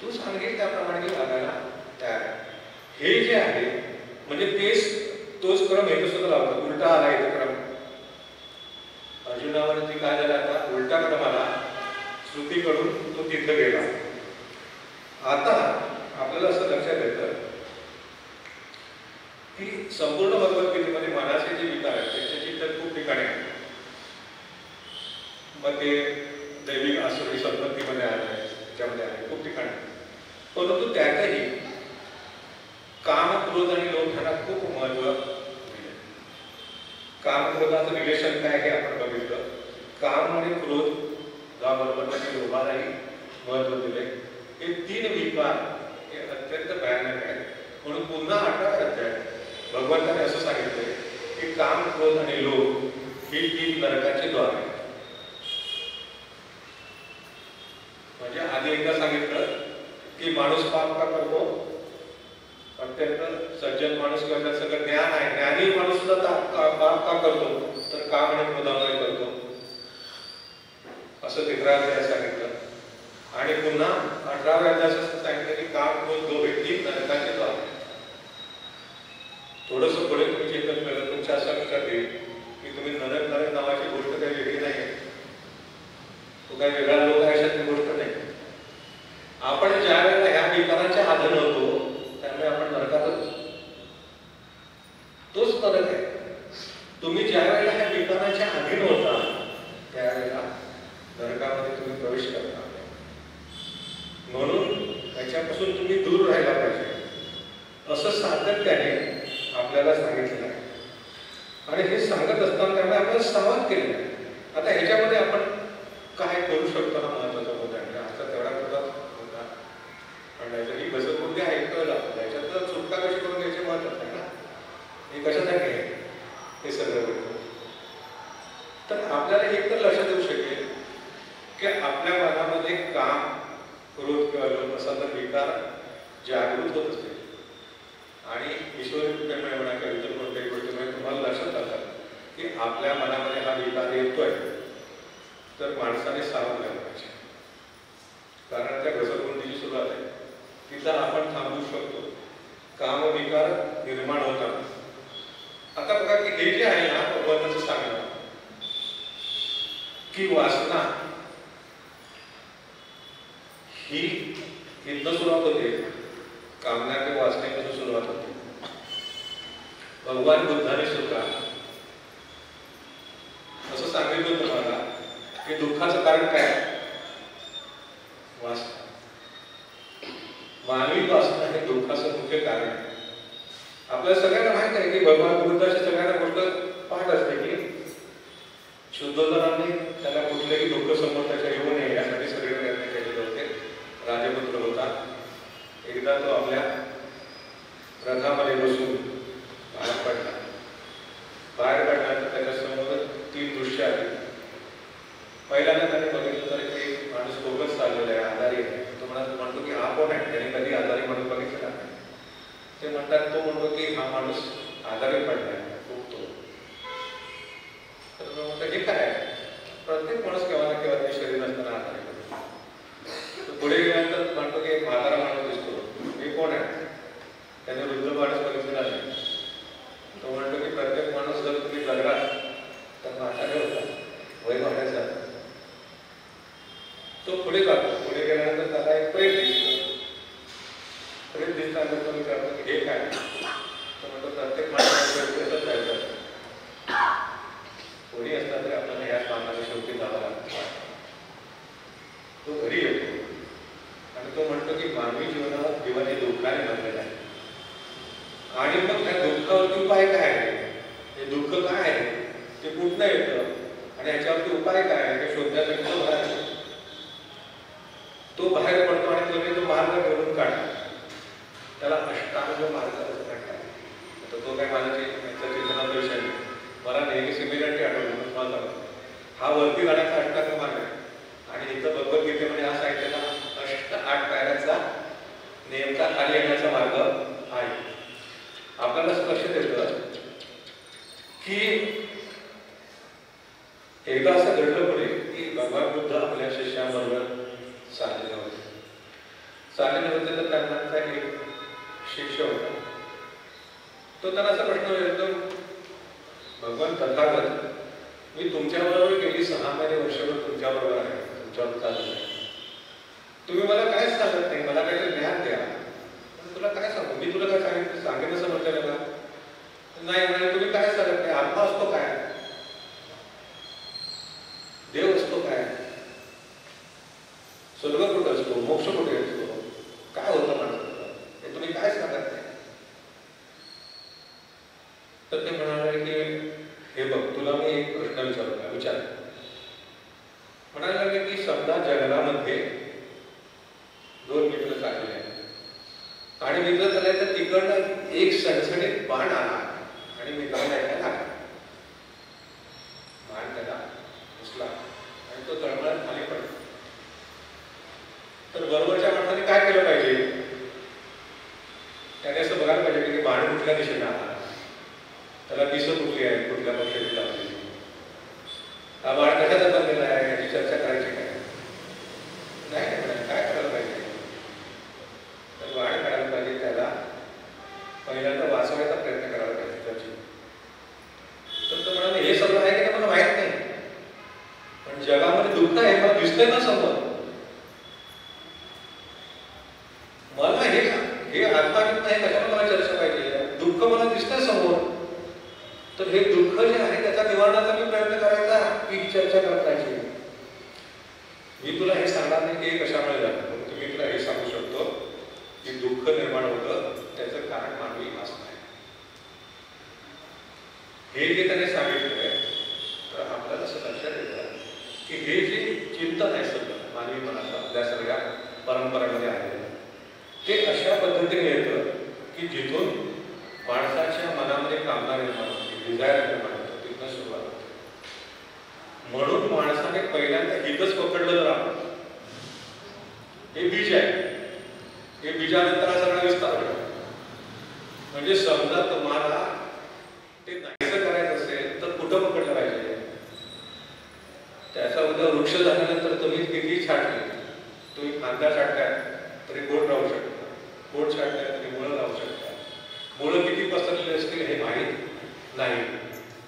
S3: तू सांगेल त्याप्रमाणे मी वागायला तयार आहे. हे जे आहे म्हणजे तोच क्रम हे सुद्धा लावतो. उलटा आला इथे क्रम. अर्जुनावरती काय झालं, आता उलटा क्रम आला, श्रुतीकडून तो तिथं गेला. आता आपल्याला असं लक्षात येतं की संपूर्ण भगवद्गीतेमध्ये मनाचे जे विकार आहेत त्याचे चिंतन खूप ठिकाणी आहे. मग ते दैविक आसुरी संपत्तीमध्ये आलं, त्याच्यामध्ये आहे खूप ठिकाणी. परंतु त्यातही काम, क्रोध आणि लोभ ह्यांना खूप महत्व दिले. काम क्रोधाचं रिलेशन काय हे आपण बघितलं. काम आणि क्रोधाबरोबर त्यांनी लोभालाही महत्व दिले. हे तीन विकार हे अत्यंत भयानक आहेत. म्हणून पुन्हा 18 अध्यायात भगवंताने असं सांगितलंय की काम, क्रोध आणि लोभ ही तीन नरकाची द्वार आहेत. म्हणजे आधी एकदा सांगितलं की माणूस पाप का करतो, अत्यंत सज्जन माणूस किंवा त्यात सगळं ज्ञान आहे, ज्ञानी माणूस सुद्धा पाप का करतो, तर काम आणि क्रोधामुळे करतो, असं 13व्या अध्यायात सांगितलं. आणि पुन्हा 18व्या अध्यायात सांगितलं की काम, क्रोध, लोभ हे तीन नरकाचे द्वार. थोडस पुढे तुम्ही चिंतन केलं, तुमच्या असं लक्षात येईल की तुम्ही नरक नावाची गोष्ट काही वेगळी नाही, तो काही वेगळा लोक आयुष्यातली गोष्ट नाही. आपण ज्या वेळेला ह्या विकाराच्या आधीन होतो त्यामुळे आपण नरकातच, तोच नरक आहे. तुम्ही ज्या वेळेला ह्या विकाराच्या अधीन होता त्यावेळेला नरकामध्ये तुम्ही प्रवेश करता. म्हणून त्याच्यापासून तुम्ही दूर राहायला पाहिजे असं सातत्याने आपल्याला सांगितलेलं आहे. आणि हे सांगत असताना त्यामुळे आपण संवाद केलेला आहे. आता ह्याच्यामध्ये आपण काय करू शकतो हा महत्वाचा मुद्दा आहे. आता तेवढा मुद्दा होता पण ही घसरगुंडी आहे, कळलं आपल्याला. याच्यात सुटका कशी करून घ्यायची महत्वाचं आहे ना. हे कशासाठी आहे हे सगळं होतं. तर आपल्याला एक तर लक्षात येऊ शकेल की आपल्या मनामध्ये काम, क्रोध किंवा लोभ असा जर विकार जागृत होत असेल आणि ईश्वरी कृपेमुळे म्हणा किंवा इतर कोणत्याही गोष्टीमुळे तुम्हाला लक्षात आलं की आपल्या मनामध्ये हा विकार येतोय, तर माणसाने सावध राहायला पाहिजे. कारण त्या घसरगुंडीची सुरुवात आहे, तिथं आपण थांबवू शकतो. काम विकार निर्माण होतात. आता बघा की हे जे आहे ना भगवंताचं सांगणं की वासना ही इथनं सुरुवात होते, कामना किंवा वासनेपासून सुरुवात होते. भगवान बुद्धाने सुद्धा असं सांगितलं तुम्हाला की दुःखाचं कारण काय, वासना. मानवी वासना हे दुःखाचं मुख्य कारण आहे. आपल्याला सगळ्यांना माहित आहे की भगवान बुद्धाची सगळ्यांना गोष्ट पाठ असते की शुद्धोधनाने त्याला कुठलेही दुःख समोर त्याच्या येऊ नये यासाठी सगळे प्रयत्न केलेले होते. राजपुत्र होता. एकदा तो आपल्या रथामध्ये बसून बाहेर पडला. बाहेर पडल्यानंतर त्याच्या समोर 3 दृश्य आली. पहिल्यांदा त्याने बघितलं तर एक माणूस बोगस चाललेला आहे, आजारी आहे. तो म्हणतो की हा कोण आहे, त्याने कधी आजारी म्हणून बघितलं नाही. ते म्हणतात, तो म्हणतो की हा माणूस आजारी पडलाय, खूप. तर म्हणतो हे काय आहे, प्रत्येक माणूस केव्हा ना केव्हा ते शरीर नसताना आजारी पडतो. पुढे गेल्यानंतर म्हणतो की एक म्हातारा माणूस दिसतो, हे कोण आहे, दिसतं मी विचारतो की हे काय, तर म्हणतो प्रत्येक माणसाला जायचं. कोणी असला तरी आपल्याला ह्याच मार्गाने शेवटी जावं लागतं. तो घरी येतो आणि तो म्हणतो की मानवी जीवन हे दुःखाने भरलेलं आहे. आणि मग त्या दुःखावरती उपाय काय आहे, हे दुःख काय आहे, ते कुठनं येतं आणि ह्याच्यावरती उपाय काय आहे हे शोधण्यासाठी तो बाहेर येतो. तो बाहेर पडतो आणि त्याने तो मार्ग निवडून काढतो. त्याला अष्टांग मार्ग असं म्हणतात. तर तो काय माझ्या चिंतनाचा विषय नाही. मला नेहमी सिमिलरिटी आठवली मला हा वरती जाण्याचा अष्टांग मार्ग आहे. आणि इथं भगवद्गीतेमध्ये हा सांगितलेला 8 पायऱ्याचा नेमका खाली येण्याचा मार्ग आहे. आपल्याला स्पष्ट देतं की एकदा असं घडलं पुढे की भगवान बुद्ध आपल्या शिष्यांबरोबर चाललेले होते. तर त्यांचा एक शिष्य होता. तो त्यांना असा प्रश्न विचारतो, भगवान तथागत, मी तुमच्याबरोबर गेली 6 महिने वर्षभर तुमच्याबरोबर आहे, तुमच्यावर चालत आहे. तुम्ही मला काय सांगत नाही, मला काहीतरी ज्ञान द्या. तुला काय सांगू, मी तुला काय सांगेन असं म्हटलं का? नाही म्हणजे तुम्ही काय सांगत नाही. आत्मा असतो काय, देव असतो काय, स्वर्ग कुठे असतो, मोक्ष कुठे असतो, काय होतं माणसाचं, हे तुम्ही काय सांगत नाही. तर ते म्हणाले की हे बघ, तुला मी एक प्रश्न विचार. म्हणायला लागले की समजा जंगलामध्ये 2 मित्र चालले आहेत आणि मित्र त्याला तर तिकडनं एक सणसणीत बाण आला आणि मित्राला ऐकायला लागला. बाण त्याला घुसला आणि तो तळमळत खाली पडला. तर बरोबरच्या माणसाने काय केलं पाहिजे, त्याने असं बघायला पाहिजे की बाण कुठल्या दिशेने आला, त्याला दिसत कुठली आहे, कुठल्या पक्षाची लावली, हा बाण कशाचा बनलेला आहे याची चर्चा करायची काय नाही. काय करायला पाहिजे, तर बाण काढायला पाहिजे, त्याला पहिल्यांदा वाचवायचा प्रयत्न करायला पाहिजे त्याची. तर तो म्हणाले हे सगळं आहे की नाही मला माहित नाही, पण जगामध्ये दुःख आहे मला दिसतंय ना समोर. मला हे आत्माजित नाही, कशाला मला चर्चा पाहिजे, दुःख मला दिसतंय समोर. तर हे दुःख जे आहे त्याच्या निवारणाचा मी प्रयत्न करायचा की चर्चा करायची. मी तुला हे सांगणार नाही की हे कशामुळे झालं, पण मी तुला हे सांगू शकतो की दुःख निर्माण होतं त्याचं कारण मानवी असणं आहे. हे जे त्याने सांगितलंय तर आपल्याला असं लक्षात येतं की हे जे चिंतन आहे सगळं मानवी मनाचं आपल्या सगळ्या परंपरांमध्ये आलेलं ते अशा पद्धतीने येतं की जिथून माणसाच्या मनामध्ये कामना निर्माण होते, डिझायर निर्माण होतं, तिथनं सुरुवात होते. म्हणून माणसाने पहिल्यांदा हितच पकडलं तर आपण हे बीज आहे, हे बीजानंतर हा सगळा विस्तार होतो. म्हणजे समजा तुम्हाला ते नाहीसं करायचं असेल तर कुठं पकडलं पाहिजे, त्याचा उद्या वृक्ष झाल्यानंतर तुम्ही किती छाटले, तुम्ही फांद्या छाटताय तरी बोट राहू शकता, बोट छाटताय तरी मुळं राहू शकता. मुळं किती पसरलेले असतील हे माहीत नाही.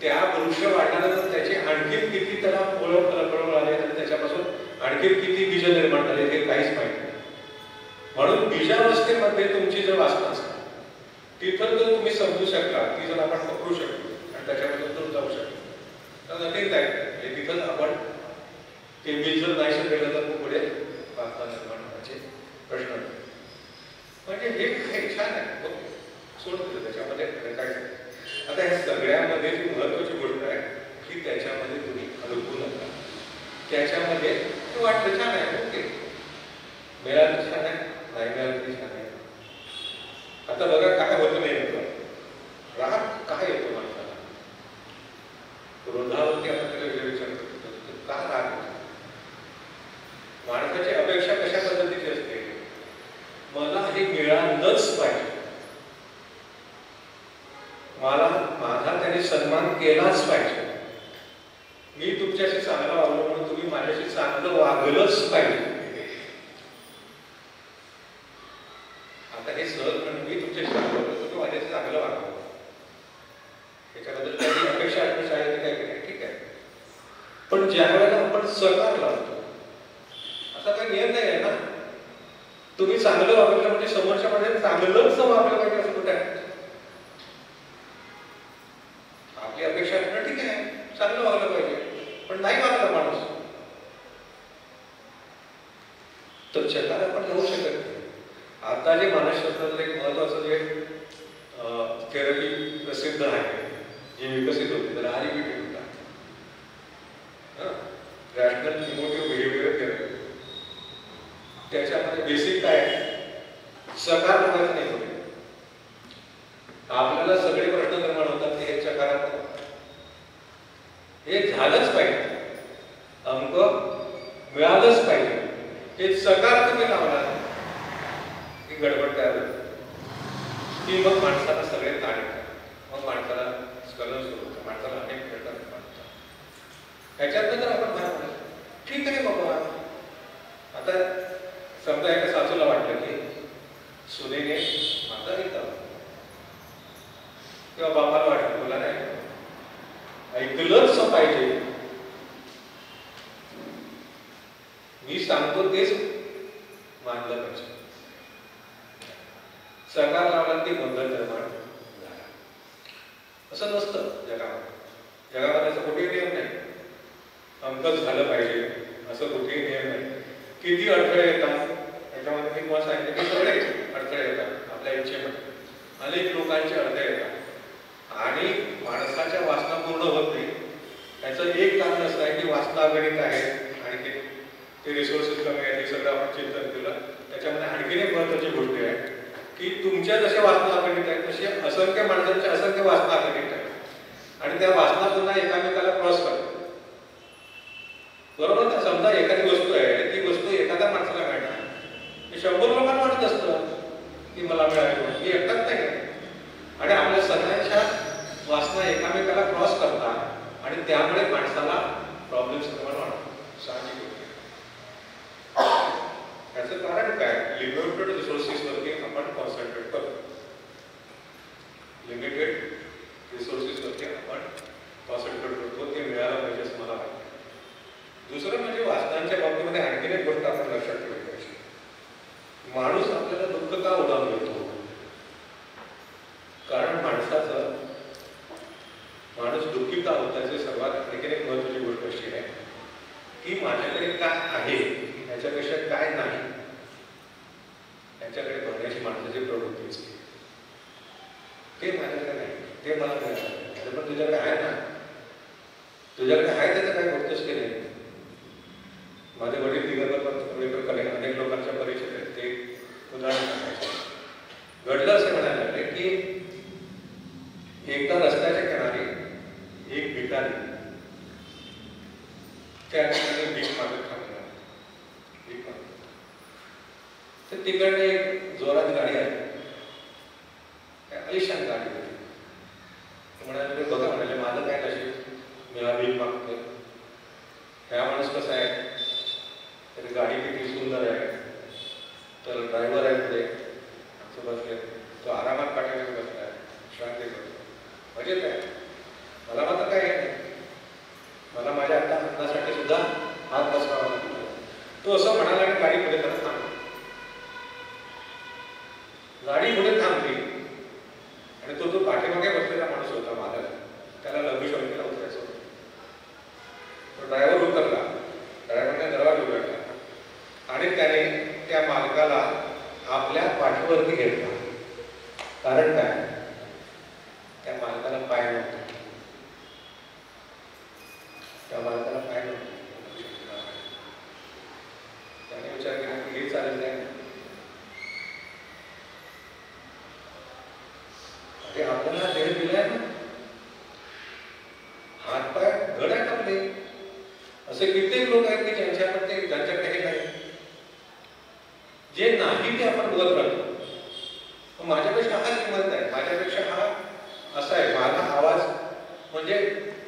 S3: त्या वृक्ष वाढल्यानंतर त्याचे आणखी किती त्याला मुळं फळफळ आले आणि त्याच्यापासून आणखी किती बीज निर्माण झाले हे काहीच माहित नाही. म्हणून बीजावस्थेमध्ये तुमची जर वासना असते तिथं जर तुम्ही समजू शकता ती जर आपण पकडू शकतो आणि त्याच्याबद्दल दूर जाऊ शकतो तर नक्कीच आहे. तिथंच आपण ते बीज जर नाही केलं तर पुढे वासना निर्माण होण्याचे प्रश्न. म्हणजे हे काही छान आहे, सोड दिलं त्याच्यामध्ये काय. आता ह्या सगळ्यामध्ये जी महत्वाची गोष्ट आहे की त्याच्यामध्ये तुम्ही अडकू नका. त्याच्यामध्ये वाटलं छान आहे, ओके मिळालं छान आहे, नाही मिळालं तरी छान आहे. आता बघा काय होतं नेमकं, राग काय येतो माणसाला, क्रोधावरती आपण त्याला विचार करतो का राग येतो. माणसाची अपेक्षा कशा पद्धतीची असते, मला हे मिळालंच पाहिजे, मला माझा त्याने सन्मान केलाच पाहिजे, मी तुमच्याशी चांगला वागलो म्हणून तुम्ही माझ्याशी चांगलं वागलंच पाहिजे. आता हे सहज म्हणून मी तुमच्याशी चांगलं वागलो तुम्ही माझ्याशी चांगलं वागलो, त्याच्याबद्दल काही अपेक्षा आहे काय ठीक आहे. पण ज्या वेळेला आपण सकार लावतो असा काही नियम नाही आहे ना, तुम्ही चांगलं वागलं म्हणजे समोरच्या मध्ये चांगलंच वागलं पाहिजे असं कुठे आहे? आपली अपेक्षा असणं ठीक आहे, चांगलं वागलं पाहिजे, पण नाही वागला माणूस तर जगात आपण जाऊ शकत नाही. आता जे मानसशास्त्राचं एक महत्वाचं जे थेरपी प्रसिद्ध आहे, जी विकसित होते त्याला REBT म्हणतात, रॅशनल इमोटिव्ह बिहेवियर थेरपी. त्याच्यामध्ये बेसिक काय आहे? सकारात्मक नाही होते. आपल्याला सगळे प्रश्न निर्माण होतात ते सकारात्मक, हे झालंच पाहिजे, अंक मिळालंच पाहिजे, हे सकारात्मक लावणार ही गडबड तयार होते की मग माणसाला सगळे ताण येतात, मग माणसाला स्खलन सुरू होतं, माणसाला अनेक प्रश्न निर्माण होतात. ह्याच्यानंतर आपण काय म्हणतो, ठीक आहे बाबा, आता समजा एका सासूला वाटलं की सुनेने माझा ऐकावं, किंवा बापाला वाटलं तुला नाही ऐकलंच पाहिजे, मी सांगतो तेच मानलं पाहिजे. सरकार लावला ते गोंधळ निर्माण झाला. असं नसतं जगामध्ये. जगामध्ये असं कुठेही नियम नाही, अंकच झालं पाहिजे असं कुठेही नियम नाही. किती अडथळे येतात त्याच्यामध्ये मी तुम्हाला सांगितलं की सगळे अडथळे येतात. आपल्या इच्छेमध्ये अनेक लोकांचे अडथळे येतात आणि माणसाच्या वासना पूर्ण होत नाही. त्याचं एक कारण असं आहे की वासना अगणित आहे आणि ते रिसोर्सेस कमी आहेत. हे सगळं आपण चिंतन केलं. त्याच्यामध्ये आणखीन एक महत्वाची गोष्ट आहे की तुमच्या जशा वासना अगणित आहेत तशी असंख्य माणसांच्या असंख्य वासना अगणित आहेत आणि त्या वासना पुन्हा एकामेकाला क्रॉस करतात. बरोबर ना? समजा एखादी वस्तू आहे, ती वस्तू एखाद्या माणसाला मिळणार, 100 लोकांना वाटत असतं की मला मिळाली, मी एकटाच नाही. आणि आपल्या सगळ्यांच्या वासना एकामेकाला क्रॉस करतात आणि त्यामुळे माणसाला प्रॉब्लेम्स निर्माण होतात. साहजिक गोष्ट. याचं कारण काय? लिमिटेड रिसोर्सेसवरती आपण कॉन्सन्ट्रेट करतो. लिमिटेड रिसोर्सेसवरती आपण कॉन्सन्ट्रेट करतो, ते मिळालं पाहिजे असं मला वाटतं. दुसरं म्हणजे वासनांच्या बाबतीमध्ये आणखीन एक गोष्ट आपण लक्षात ठेवली पाहिजे. माणूस आपल्याला दुःख का उडावून येतो? कारण माणूस दुःखी का होता याची सर्वात आणखीन एक महत्वाची गोष्ट अशी आहे की माझ्याकडे काय आहे याच्यापेक्षा काय नाही याच्याकडे बघण्याची माणसाची प्रवृत्ती असते. ते माझ्याकडे नाही, ते मला मिळालं, पण तुझ्याकडे आहे ना, तुझ्याकडे आहे त्याचं काही गोष्टच केले. माझे वडील दिगंबर अनेक लोकांच्या परिचय आहेत. ते उदाहरण सांगायचं घडलं असं म्हणायला लागले की एकदा रस्त्याच्या किनारी एक भिकारी त्या ठिकाणी भीक मागत थांबला. भीक मागत तर तिकडे एक जोरात गाडी आली, आलिशान गाडी होती. म्हणाले बघा, म्हणाले माझं काय नशीब, मी हा भीक मागतोय. ह्या माणूस कसा आहे, तरी गाडी किती सुंदर आहे, तर ड्रायव्हर आहे पुढे असं बसले, तो आरामात पाठीमागे बसलाय, शांती करतो, मजेत आहे. मला मात्र काय आहे, मला माझ्या आता अन्नासाठी सुद्धा हात बसवावा लागतो. तो असं म्हणाला आणि गाडी पुढे करत थांबली. गाडी पुढे थांबली आणि तो जो पाठीमागे बसलेला माणूस होता मालक, त्याला लघु शौकीला उतरायचं होतं. तो ड्रायव्हर उतरला, ड्रायव्हरने दरवाजा उघडला आणि त्याने त्या मालकाला आपल्या पाठीवरती घेतला. कारण काय, त्या मालकाला पाय नव्हते. त्या मालकाला पाय नव्हते. त्याने विचार केला की हे चालेल काय, अरे आपल्याला देह दिलाय ना, हात पाय घड आहेत आपले. असे कित्येक लोक आहेत की ज्यांच्याकडे हे नाही, जे नाही ते आपण बघत राहतो. माझ्यापेक्षा हा किंमत आहे, माझ्यापेक्षा हा असा आहे, माझा आवाज म्हणजे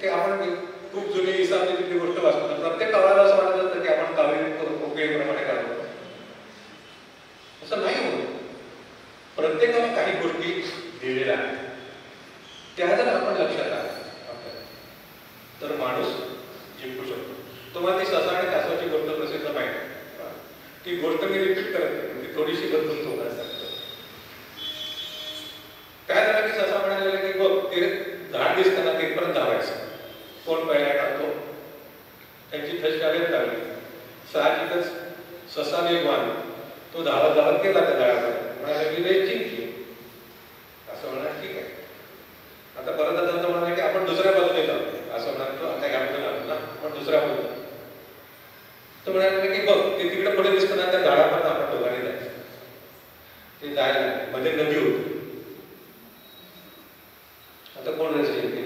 S3: ते आपण खूप जुनी इसामची गोष्ट वाचतो. प्रत्येक आवाज असं वाटत असतं की आपण काव्यप्रमाणे काढतो. असं नाही होत. प्रत्येकाला काही गोष्टी दिलेल्या आहेत, त्या जर आपण लक्षात आल्या तर माणूस जिंकू शकतो. तुम्हाला ती ससा आणि कासवाची गोष्ट प्रसिद्ध माहिती, ती गोष्ट मी रिपीट करत नाही, थोडीशी बदलून तुम्हाला सांगतो. काय झालं की ससा म्हणायला लागला की बघ ते झाड दिसताना तिथपर्यंत धावायचं, कोण पहिला टाकतो. त्यांची थशावेत लागली. साहजिकच ससा वेगवान, तो धावत धावत गेला त्या झाडापर्यंत. म्हणाला की रेस जिंकली. असं म्हणा ठीक आहे. आता परत आता म्हणाला की आपण दुसऱ्या बाजूने जाऊ. असं म्हणाल आता घालून आलो ना, आपण दुसऱ्या बाजूला. तो म्हणाला की बघ ते तिकडे पुढे दिसताना त्या झाडापर्यंत आपण दोघांनी जायचं. ते जायला मध्ये नदी होती. आता कोण रेस जिंकली?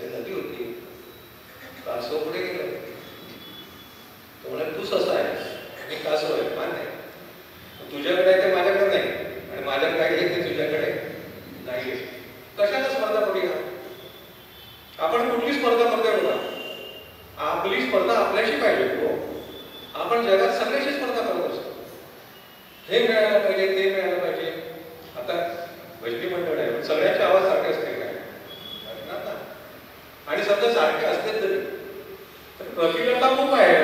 S3: नदी होती. कासव पुढे गेलं. तो म्हणाला तू ससा आहेस, मी कासव आहे, मान्य आहे. तुझ्याकडे आहे ते माझ्याकडे नाही, आणि माझ्याकडे आहे ते तुझ्याकडे नाही. कशाला स्पर्धा करूया? आपण कुठली स्पर्धा करतोय बघा. आपली स्पर्धा आपल्याशी पाहिजे हो. आपण जगात सगळ्याशी स्पर्धा करत असतो. हे मिळायला पाहिजे, ते मिळायला पाहिजे. आता भजनी मंडळ आहे, सगळ्यांचे आवाज सारखे असते काय? आणि समजा सारखे असते तरी प्रतिलता खूप आहे,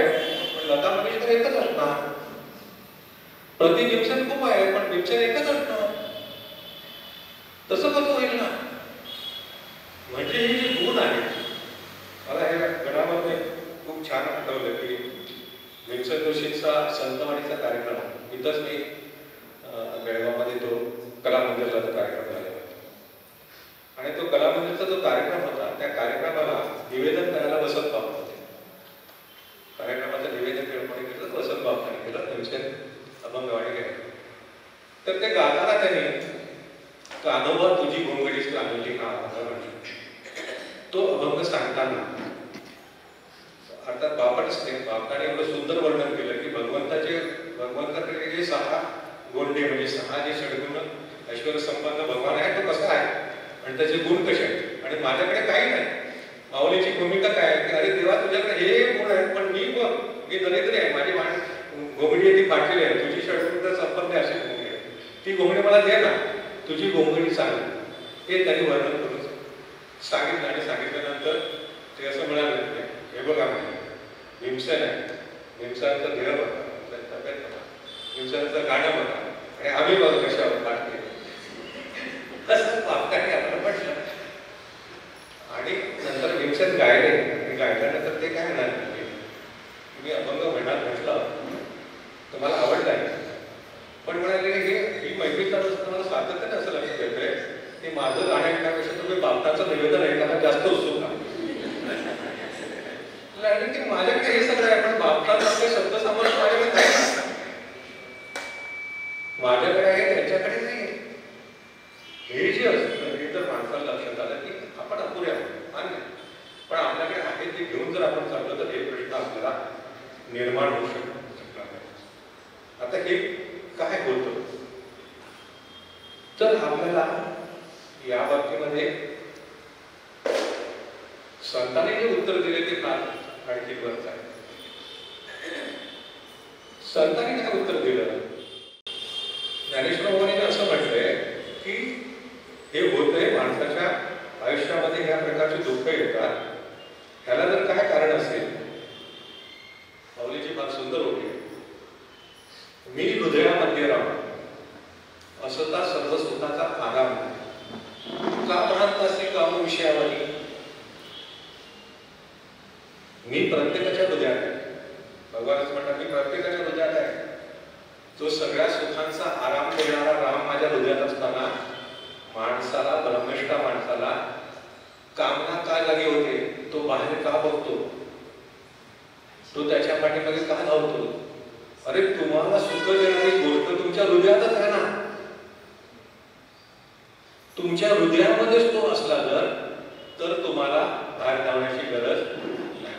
S3: पण लता मंगेशकर एकच असणार. प्रतिबिंबन खूप आहे, पण बिंबन एकच असणार. तसं कसं होईल ना? म्हणजे हे जे गुण आहेत, मला हे गणामध्ये खूप छान आठवलं की भीमसेन जोशींचा संतवाणीचा कार्यक्रम इथंच मी बेळगावमध्ये तो कलामंदिरला तो कार्यक्रम झाला होता. आणि तो कलामंदिरचा जो कार्यक्रम होता, त्या कार्यक्रमाला निवेदन करायला वसंत बाबा होते. कार्यक्रमाचं निवेदन कोणी केलं? वसंत बाबांनी केलं. भीमसेन अभंगवाणी केलं. तर ते गाताना त्यांनी कानोबा तुझी घोंगडीच कानवली हा अभंग म्हटलं. तो अभंग सांगताना अर्थात बापटच नाही, बापटाने एवढं सुंदर वर्णन केलं की भगवंताकडे जे 6 गोंडे म्हणजे 6 जे षडगुण ऐश्वर संपन्न भगवान आहे तो कसा आहे आणि त्याचे गुण कसे आहेत. आणि माझ्याकडे काही नाही. माऊलीची भूमिका काय आहे की अरे देवा तुझ्याकडे हे गुण आहेत, पण मी बघ मी दरिद्री आहे, माझी घोंगडी आहे ती फाटलेली आहे, तुझी षडगुण संपन्न अशी घोंगडी आहे, ती घोंगडी मला दे ना, तुझी घोंगडी चांगली. हे त्यांनी वर्णन करून सांगितलं. आणि सांगितल्यानंतर ते असं म्हणाले हे बघा भीमसेन आहे, भीमसेनचं देह बघा, तब्येत बघा, भीमसेनचं गाणं बघा, आणि आम्ही बघा कशावर पाठ केली. असं बापटाने आपलं म्हटलं. आणि नंतर भीमसेन गायले. आणि गायल्यानंतर ते काय म्हणाले, मी अभंग म्हटलं तुम्हाला आवडला आहे, पण म्हणाले ही मैत्रीचा मला सातत्याने असं लक्षात येतंय की माझं गाणं ऐकण्यापेक्षा तुम्ही बापटाचं निवेदन ऐकायला जास्त उत्सुक आहात. की माझ्याकडे हे सगळं आहे, पण बापटाचं आपले शब्द सामर्थ्य माझ्याकडे नाही. माझ्याकडे आहे त्यांच्याकडे नाही. हे जे असतं हे जर माणसाला लक्षात आलं की आपण अपुरे आहोत, मान्य, पण आपल्याकडे आहे ते घेऊन जर आपण चाललो तर हे प्रश्न आपल्याला निर्माण होऊ शकणार नाही. आता हे काय होतं तर आपल्याला या बाबतीमध्ये संतांनी जे उत्तर दिले ते फार आणखी वरच आहे. संतांनी काय उत्तर दिलं? ज्ञानेश्वर बाबांनी असं म्हटलंय की हे होतंय माणसाच्या आयुष्यामध्ये या प्रकारचे दुःख येतात, ह्याला जर काय कारण असेल, माऊलीची फार सुंदर होती, मी हृदयामध्ये राहून असता सर्व सुखाचा आराम का म्हणत असे काम विषयावरी. मी प्रत्येकाच्या हृदयात आहे. भगवानच म्हणतात मी प्रत्येकाच्या हृदयात आहे. तो सगळ्या सुखांचा आराम देणारा राम माझ्या हृदयात असताना माणसाला, ब्रह्मनिष्ठ माणसाला कामना का जागी होते, तो बाहेर का बघतो, तो त्याच्या पाठीमागे का धावतो? अरे तुम्हाला सुख देणारी गोष्ट तुमच्या हृदयातच आहे ना. तुमच्या हृदयामध्येच तो असला तर तुम्हाला बाहेर धावण्याची गरज नाही.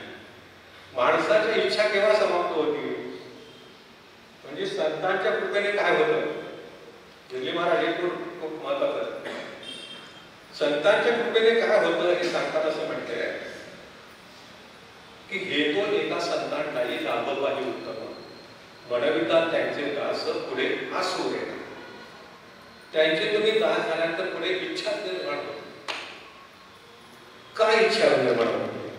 S3: माणसाची इच्छा केव्हा समाप्त होती? म्हणजे संतांच्या कृपेने काय होतं? दिल्ली महाराज हे खूप महत्वाचं आहे. संतांच्या कृपेने काय होतं हे सांगताना असं म्हणते की हे तो एका संतांनाही लाभवाही उत्तम म्हणविता त्यांचे दास पुढे आसू रे. त्यांचे तुम्ही दास झाल्यानंतर पुढे इच्छा निर्माण होते. काय इच्छा निर्माण होते?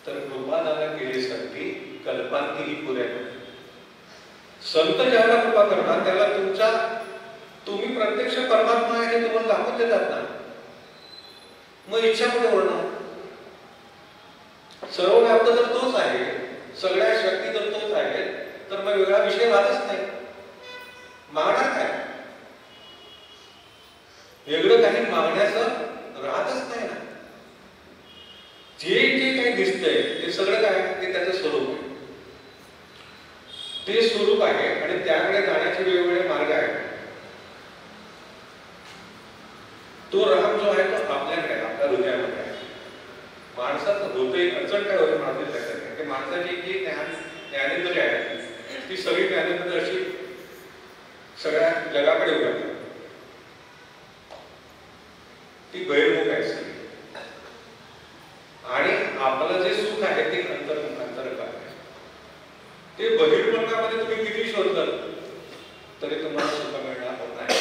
S3: तर कृपादान केली संती कल्पांतीही पुऱ्या. संत ज्याला कृपा करतात त्याला तुम्ही प्रत्यक्ष परमात्मा आहे हे तुम्हाला दाखवून देतात ना, मग इच्छा कुठे होणार? सर्व व्याप्त जर तोच आहे, सगळ्या शक्ती जर तोच आहे, तर मग वेगळा विषय राहतच नाही. मागणार काय? वेगळं काही मागण्याचं राहतच नाही ना. जे जे काही दिसतंय ते सगळं काय, ते त्याचं स्वरूप आहे. ते स्वरूप आहे आणि त्याकडे जाण्याचे वेगवेगळे मार्ग आहेत. तो राम जो आहे तो आपल्याकडे, आपल्या हृदयामध्ये आहे. माणसाचं होते अडचण काय होते माणसाच्या लक्षात की माणसाची जी ज्ञानेंद्रिय आहे ती सगळी ज्ञानेंद्रिय अशी सगळ्या जगाकडे उघडतात. ती गैरमुख आहे सगळी. आणि आपलं जे सुख आहे ते अंतर्मुख आहे. ते बहिर्मुखामध्ये तुम्ही किती शोधलं तरी तुम्हाला सुख मिळणार नाही.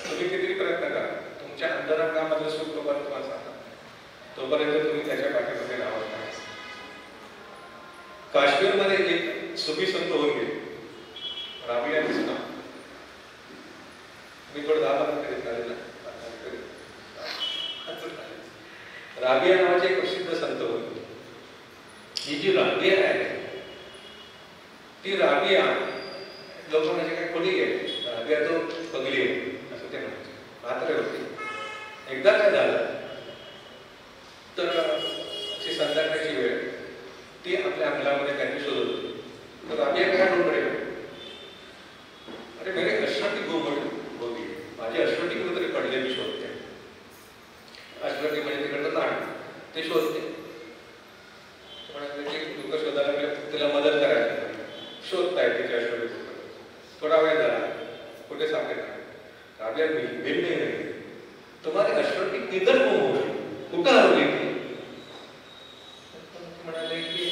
S3: तुम्ही किती प्रयत्न करा, तुमच्या अंतरंगामधलं सुख तोपर्यंत तुम्हाला सांगा, तोपर्यंत तुम्ही त्याच्या पाठीमध्ये राहत नाही. काश्मीरमध्ये एक सुफी संत होऊन गेले, राबियांचं नाव. मी थोडं 10-15 करीत आलेला. राबिया नावाचे एक प्रसिद्ध संत होते. ही जी राबिया आहे ती राबिया लोक म्हणजे काय खोली आहे, राबिया तो पगली आहे असं ते म्हणायचे. मात्र होती. एकदा काय झालं तर अशी संध्याकाळची वेळ, ती आपल्या अंगणामध्ये काहीतरी शोधत होती. तर राबिया काय ढूंढ रही है? अरे मेरे अश्वटी गुम हो गई, माझी अश्वटी कुठेतरी पडलेली शोधते. अश्वटी म्हणजे तिकडचं ताण ते शोधते. म्हणाले की दुःख शोधायला लागले, तिला मदत करायला शोधताय तिच्या अश्वटी. थोडा वेळ झाला, कुठे सापडेना. राबिया भिन्न नाही, तुम्हारी अश्वटी किधर गुम हो गई, कुठं हरवली ती? म्हणाले की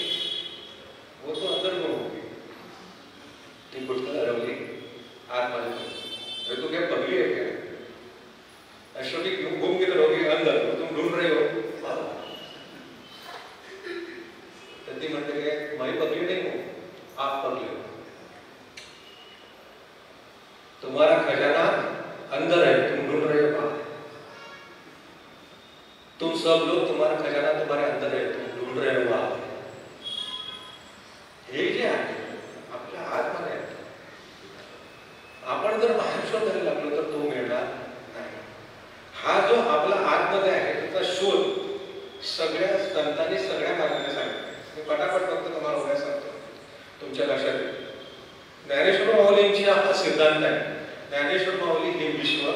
S3: वो तो अंदर गुम हो गई. ती कुठं हरवली? आतमध्ये. अरे तू क्या पगली है क्या? अश्वटी घूम किधर होगी? अंदर. तुम ढूंढ रहे हो? तर ती म्हणते की मैं पगली नहीं हूं, आप पगले हो. तुम्हारा खजाना अंदर है, तुम ढूंढ रहे हो बाहर. तुम सब लोग, तुम्हारा खजाना तुम्हारे अंदर है, तुम ढूंढ रहे हो बाहर. हे जे आहे आपल्या आतमध्ये आहे. आपण जर बाहेर शोधायला लागलो तर तो मिळणार नाही. हा जो आपला आतमध्ये आहे त्याचा शोध सगळ्या संतांनी सगळ्या मार्गाने सांगितलं. मी पटापट फक्त तुम्हाला उभ्या सांगतो, तुमच्या लक्षात येईल. ज्ञानेश्वर माऊलींची हा सिद्धांत आहे. ज्ञानेश्वर माऊली हे विश्व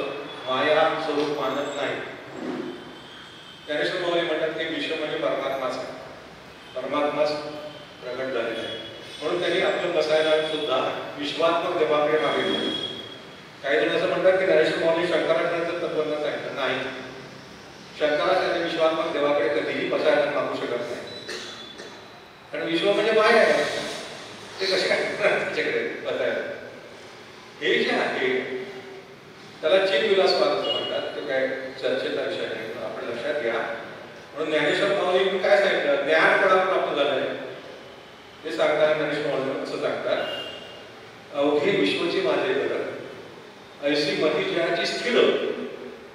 S3: माया स्वरूप मानत नाही. ज्ञानेश्वर माऊली म्हणतात की विश्व म्हणजे परमात्माच आहे, परमात्माच प्रगट झालेला आहे. म्हणून त्यांनी आपलं बसायला सुद्धा विश्वात्मक देवाकडे मागितलं. काही जण असं म्हणतात की ज्ञानेश्वर माऊली शंकराचार्याचं तत्वज्ञान सांगितलं. नाही, शंकराचार्य विश्वात्मक देवाकडे कधीही बसायला मागू शकत नाही. कारण विश्व म्हणजे माया आहे, ते कसे काय त्याच्याकडे बसायला? हे जे आहे त्याला चित्तविलासवाद असं म्हणतात. ते काय चर्चेचा विषय नाही, आपण लक्षात घ्या. म्हणून ज्ञानेश्वर माऊली काय सांगितलं? ज्ञान कोणाला प्राप्त झालंय ते सांगतात. ज्ञानेश्वर माऊली असं सांगतात, अवघे विश्वची माझे घर, ऐसी मती ज्याची स्थिर.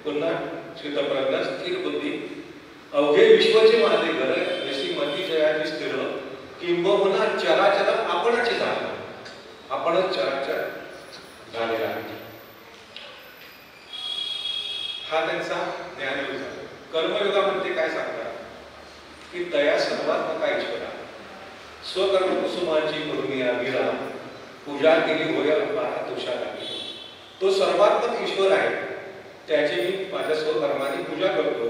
S3: पुन्हा चित्तप्रज्ञा स्थिर बुद्धी. अवघे विश्वचे माझे घर, ऐसी मती जयाची स्थिर. किंबहुना चराचर आपणच झाला, आपणच चराचर झालेला आहे. हा त्यांचा ज्ञानयोग झाला. कर्मयोगामध्ये काय सांगतात की दया सर्वात्मका ईश्वरा, स्वकर्म कुसुमाची करुणिया वीरा, पूजा केली होय अपारा तुषा लागली. तो सर्वात्मक ईश्वर आहे, त्याची मी माझ्या स्वकर्माने पूजा करतो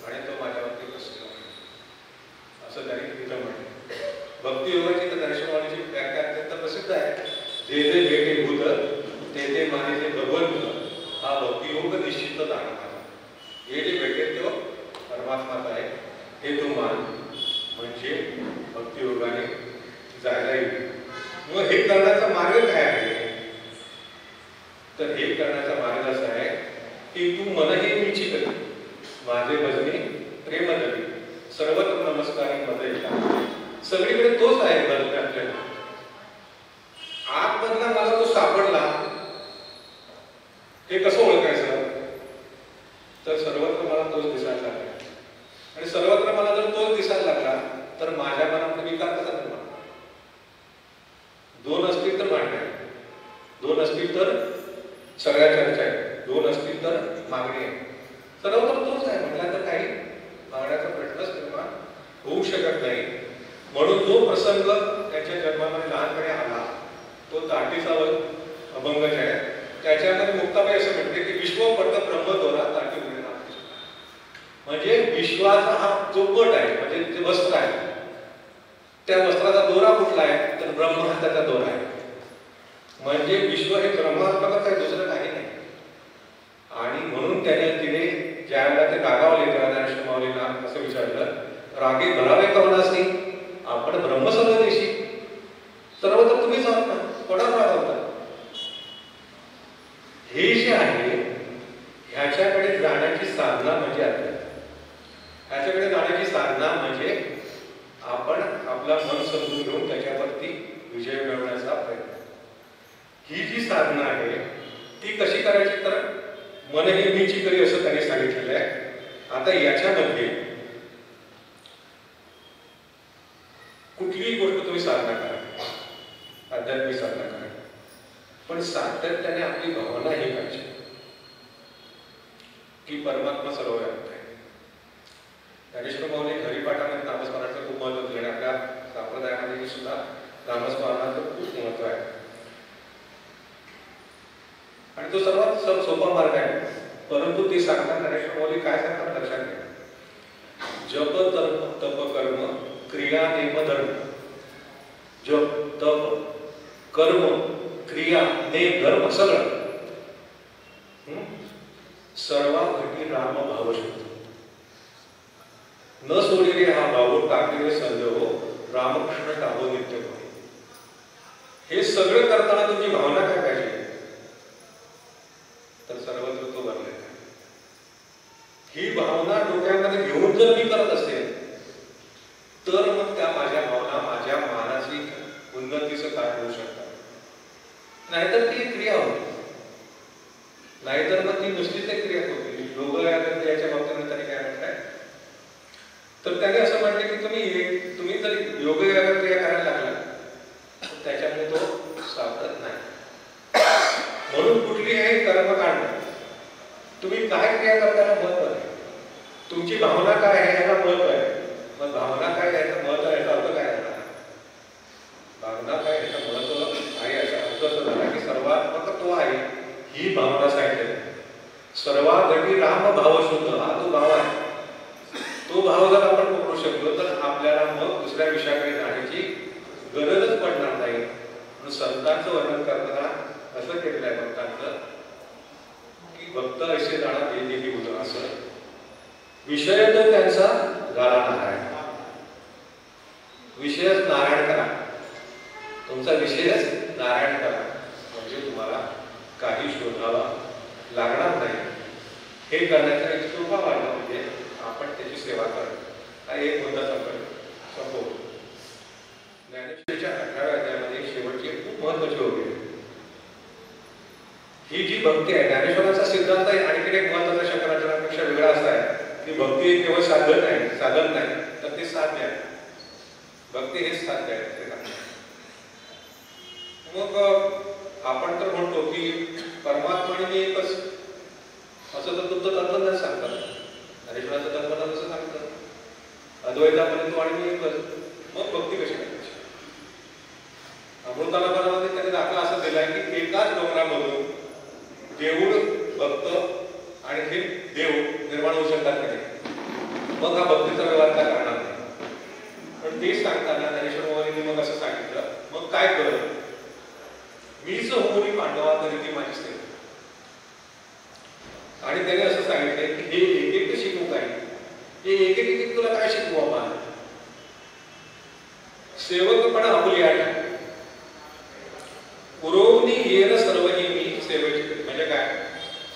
S3: आणि तो माझ्यावरती प्रसन्न होतो, असं त्यांनी तिथं म्हटलं. भक्ती योगाची तर ज्ञानेश्वर माऊलीची व्याख्या अत्यंत प्रसिद्ध आहे. जे जे भेटे भूत ते ते माने जे भगवंत, हा भक्तियोग निश्चित जाणा माझा. हे जे भेटे तो परमात्माच आहे हे तू मान, म्हणजे भक्तियोगाने जायला येईल. मग हे करण्याचा मार्ग काय आहे? तर हे करण्याचा मार्ग असा आहे की तू मनही मीची करी, माझे भजने प्रेम करी, सर्वत्र नमस्कारी मध्ये सगळीकडे तोच आहे. आपल्याला आतमधला मला तो सापडला हे कसं ओळखायचं? तर सर्वत्र मला तोच दिसायला लागला, आणि सर्वत्र मला जर तोच दिसायला लागला तर माझ्या मनात विकार कसा निर्माण? दोन असतील तर भांडण आहे, दोन असतील तर सगळ्या चर्चा आहे, दोन असतील तर मागणी आहे. सर्वत्र तोच आहे म्हटलं तर काही मागण्याचा प्रश्नच निर्माण होऊ शकत नाही. म्हणून जो प्रसंग त्याच्या जन्मामध्ये लहानपणी आला तो ताटीचा अभंग जे आहे त्याच्यामध्ये मुक्ताबाई असं म्हणते की विश्वपट ब्रह्मदोरा ताटी उडे नाम. म्हणजे विश्वाचा हा जो पट आहे, म्हणजे जे वस्त्र आहे, त्या वस्त्राचा दोरा कुठला आहे तर ब्रह्म हा त्याचा दोरा आहे. म्हणजे विश्व हे ब्रह्मात्मकच आहे, दुसरं काही नाही. आणि म्हणून त्याने तिने ज्यावेळेला ते रागावले तेव्हा ज्ञानेश्वर माऊलींना असं विचारलं, रागे भरावे कवनासी आपण ब्रह्म सर्वदेशी, सर्व तर तुम्हीच आहात ना, कोणाला रागवता? हे जे आहे ह्याच्याकडे जाण्याची साधना म्हणजे अध्यात्म. ह्याच्याकडे जाण्याची साधना म्हणजे आपण आपला मन समजून घेऊन त्याच्यावरती विजय मिळवण्याचा प्रयत्न. ही जी साधना आहे ती कशी करायची? तर मन हे मीची करी असं त्यांनी सांगितलेलं आहे. आता याच्यामध्ये कुठलीही गोष्ट तुम्ही साधना करा, आध्यात्मिक साधना करा, पण सातत्याने आपली भावना ही पाहिजे की परमात्मा सर्वव्यापक आहे. ज्ञानेश्वर माऊली हरिपाठामध्ये नामस्मरणाचं खूप महत्त्व दिलं, आपल्या संप्रदायामध्ये सुद्धा नामस्मरणाचं खूप महत्त्व आहे आणि तो सर्वात सोपा मार्ग आहे. परंतु ते सांगताना ज्ञानेश्वर माऊली काय सांगतात लक्षात घ्या. जप तप कर्म क्रिया नेम धर्म. जप तप कर्म क्रिया नेम धर्म सगळं सर्वा घटी राम भाव शब्द न सोडिले हा भाव टाकले संदेह रामकृष्ण टाहो नित्य. हे सगळं करताना तुमची भावना काय पाहिजे तर सर्वत्र तो भरलेला आहे. ही भावना डोक्यामध्ये घेऊन जर मी करत असेल तर मग त्या माझ्या भावना माझ्या मानाची उन्नतीचं कारण होऊ शकतात. नाहीतर ती क्रिया होती, नाहीतर मग ती नुसतीच एक क्रिया होती. योग याच्या बाबतीत त्यांनी काय म्हटलंय तर त्याने असं म्हटलं की तुम्ही जर योग क्रिया करायला लागला त्याच्यामुळे तो सापडत नाही. म्हणून कुठलीही कर्मकांड तुम्ही काय क्रिया करताना महत्व आहे, तुमची भावना काय आहे याला महत्व आहे. मग भावना काय याचं महत्व याचा अर्थ काय झाला? भावना काय याचं महत्व आहे याचा अर्थ असं झाला की सर्वात्मक तो आहे ही भावना सांगितली. सर्वाघटी राम भाव शुद्ध हा तो भाव आहे. तो भाव जर आपण पकडू शकलो तर आपल्याला मग दुसऱ्या विषयाकडे जाण्याची गरजच पडणार नाही. म्हणून संतांचं वर्णन करताना असं केलेलं आहे भक्तांचं की भक्त असे जाणार देखील होतं असं विषय तर त्यांचा झाला नारायण. विषयच नारायण करा, तुमचा विषयच नारायण करा म्हणजे तुम्हाला काही शोधावा लागणार नाही. हे करण्याचा एक सोपा मार्ग म्हणजे आपण त्याची सेवा करणं. हा एक मुद्दा संपवतो. ज्ञानेश्वरीच्या 18व्या अध्यायामध्ये शेवटची खूप महत्वाची होती ही जी भक्ती आहे. ज्ञानेश्वरांचा सिद्धांत आहे आणखी एक महत्वाचा शंकराचार्यांपेक्षा वेगळा असा आहे की भक्ती केवळ साधन नाही तर ते साध्य आहे. भक्ती हेच साध्य आहे. मग आपण तर म्हणतो की परमात्मा आणि एकच असं तर तुमचं तत्वज्ञान सांगतात. ज्ञानेश्वरांचं तत्वज्ञान असं सांगतात अद्वैतापर्यंत आणि मी एकच. मग भक्ती कशी करायची? अमृतालापणामध्ये त्यांनी दाखला असा दिलाय की एकाच डोंगरामधून देऊळ भक्त आणि हे देव निर्माण होऊ शकतात का? मग हा भक्तीचा व्यवहार काय करणार नाही. पण ते सांगताना ज्ञानेश्वर माऊलींनी मग असं सांगितलं मग काय कर मीच होऊन पांडवा तरी ती माझी सेवा. आणि त्याने असं सांगितलंय की हे एक एक शिकवू काय, हे एक एक तुला काय शिकवू आपण. सेवकपणा आपुली आहे पुरवणी येणं सर्वही मी सेवेची. म्हणजे काय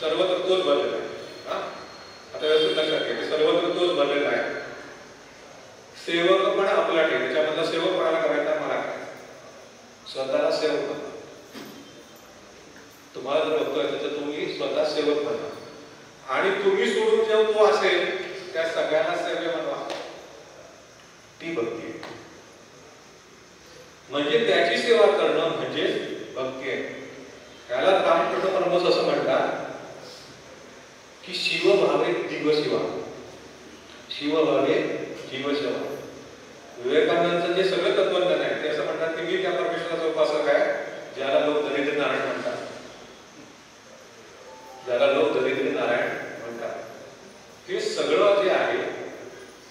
S3: सर्वत्र तोच भरलेला आहे. आता व्यवस्थित लक्षात घ्या सर्वत्र तोच भरलेला आहे. सेवकपणा आपला ठेव त्याच्यामधला सेवकपणाला करायचा मला काय स्वतःला सेवक. तुम्हाला जर बघतोय तर तुम्ही स्वतः सेवक बनवा. आणि तुम्ही सोडून जेव्हा तो असेल त्या सगळ्यांना सेवे बनवा. ती भक्ती आहे. म्हणजे त्याची सेवा करणं म्हणजे भक्ती आहे. त्याला रामकृष्ण परमहंस असं म्हणतात की शिव भावे जीव शिवा, शिव भावे जीव शिवा. विवेकानंदांचं जे सगळं तत्वज्ञान आहे ते असं म्हणतात की मी त्या परमेश्वराचा उपासक आहे ज्याला लोक दरिद्र नारायण म्हणतात, ज्याला लोक दरिद्र नारायण म्हणतात. हे सगळं जे आहे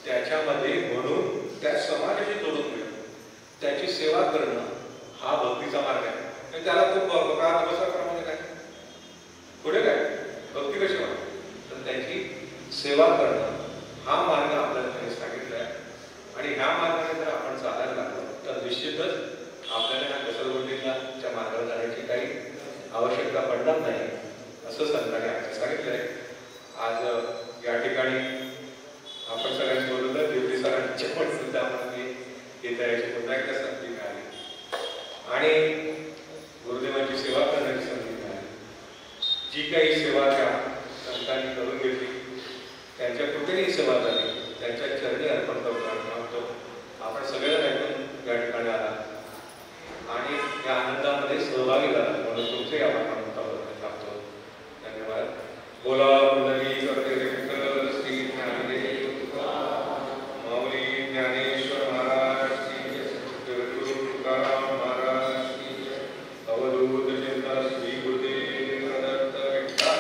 S3: त्याच्यामध्ये म्हणून त्या समाजाशी जोडून मिळणं, त्याची सेवा करणं हा भक्तीचा मार्ग आहे. त्याला तो बसाक्रमाने काय पुढे काय भक्ती कशी म्हणतात तर त्याची सेवा करणं हा मार्ग आपल्याला त्यांनी सांगितला आहे. आणि ह्या मार्गाने जर आपण चालायला लागलो तर निश्चितच आपल्याला ह्या घसरगुंडीच्या मार्गावर जाण्याची काही आवश्यकता पडणार नाही असं संतांनी आपल्याला सांगितलंय. आज या ठिकाणी आपण सगळ्यांनी बोलवलं देवरी सरांच्या पण सुद्धा आम्हाला येता याची पुन्हा एकदा संधी मिळाली आणि गुरुदेवांची सेवा करण्याची संधी मिळाली. जी काही सेवा त्या संतांनी करून घेतली त्यांच्या कृपेने सेवा झाली, त्यांच्या चरणी अर्पण करतो. आपण सगळ्यांना ऐकून या ठिकाणी आला आणि या आनंदामध्ये सहभागी झाला म्हणून तुमचे आभार मानून टाकतो. धन्यवाद. बोला पुंडलिक श्री ज्ञानदेव माऊली ज्ञानेश्वर महाराज की गुरु तुकाराम महाराज की अवधूत चिंता श्री गुरुदेव दत्त विठ्ठल.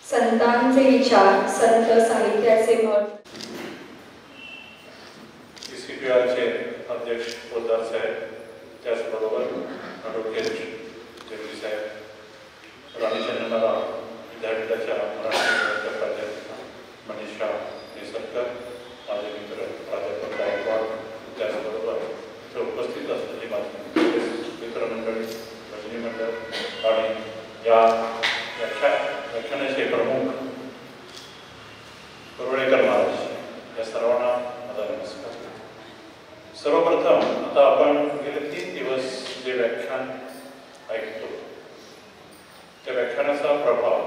S2: संतांचे विचार, संत साहित्याचे मठ.
S4: CCPRचे अध्यक्ष पोद्दार साहेब, त्याचबरोबर ॲडव्होकेट देवरी साहेब, राणी चंद्रमाला विद्यापीठाच्या मराठी विभागाच्या प्राध्यापिका मनीषा नेसरकर, माझे मित्र प्राध्यापक गायकवाड, त्याचबरोबर इथे उपस्थित असलेली माझी मित्रमंडळी, भजनी मंडळ आणि या व्याख्यानाचे प्रमुख करुळेकर महाराज या सर्वांना माझा नमस्कार. सर्वप्रथम आता आपण गेले 3 दिवस जे व्याख्यान ऐकतो त्या व्याख्यानाचा प्रभाव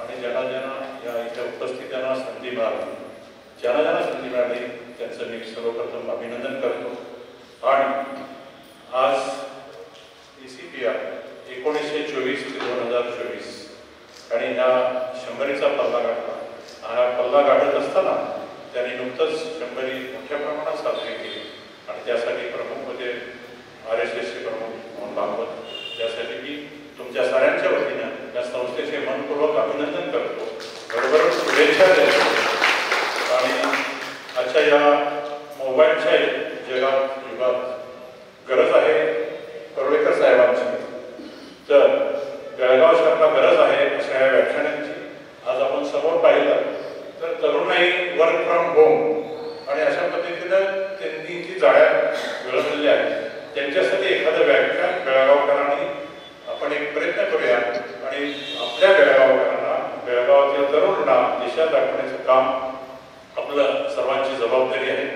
S4: आणि ज्यांना या इथे उपस्थितांना संधी मिळाली, ज्यांना संधी मिळाली त्यांचं मी सर्वप्रथम अभिनंदन करतो. आणि आज CCPR 1924 ते 2024 आणि ह्या 100रीचा पल्ला गाठला. हा पल्ला गाठत असताना त्यांनी नुकतंच 100री मोठ्या प्रमाणात साजरी केली आणि त्यासाठी प्रमुख होते RSSचे प्रमुख मोहन भागवत, त्यासाठी मी तुमच्या साऱ्यांच्या वतीनं या संस्थेचे मनपूर्वक अभिनंदन करतो, बरोबरच शुभेच्छा देतो. आणि आजच्या या मोबाईलच्या युगात गरज आहे करुळेकर साहेबांची, तर बेळगाव शहराला गरज आहे अशा या व्याख्यानांची. आज आपण समोर पाहिलं तर तरुणाई वर्क फ्रॉम होम आणि अशा पद्धतीनं त्यांनी जी जाळ्या मिळवलेल्या आहेत त्यांच्यासाठी एखादं व्याख्यान बेळगावकरांनी आपण एक प्रयत्न करूया आणि आपल्या बेळगावकरांना, बेळगावातील तरुणांना दिशा दाखवण्याचं काम आपलं सर्वांची जबाबदारी आहे.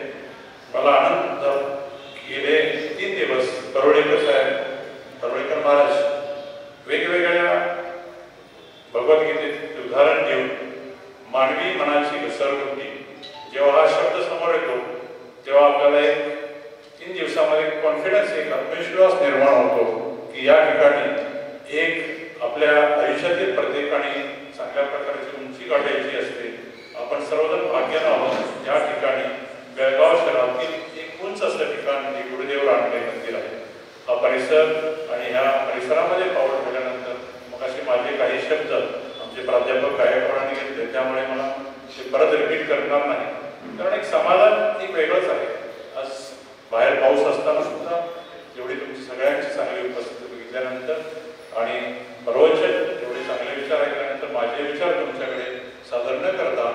S4: मला आनंद गेले 3 दिवस करुळेकर साहेब, करुळेकर महाराज वेगवेगळ्या भगवद्गीतेचे उदाहरण देऊन मानवी मनाची घसरगुंडी, जेव्हा हा शब्द समोर येतो तेव्हा आपल्याला एक 3 दिवसामध्ये कॉन्फिडन्स, एक आत्मविश्वास निर्माण होतो की या ठिकाणी एक आपल्या आयुष्यातील प्रत्येकाने चांगल्या प्रकारची उंची गाठायची असते. आपण सर्वजण भाग्यानं आहोत. या ठिकाणी बेळगाव शहरातील एक उंच असं ठिकाण म्हणजे गुरुदेव रानडे मंदिर आहे. हा परिसर आणि ह्या परिसरामध्ये पाऊल ठेवल्यानंतर मग असे माझे काही शब्द आमचे प्राध्यापक गायकवाडांनी घेतले, त्यामुळे मला ते परत रिपीट करणार नाही. कारण एक समाधान एक वेगळंच आहे. आज बाहेर पाऊस असताना सुद्धा एवढी तुमची सगळ्यांची चांगली उपस्थिती बघितल्यानंतर आणि प्रवचन एवढे चांगले विचार ऐकल्यानंतर माझे विचार तुमच्याकडे सादर न करता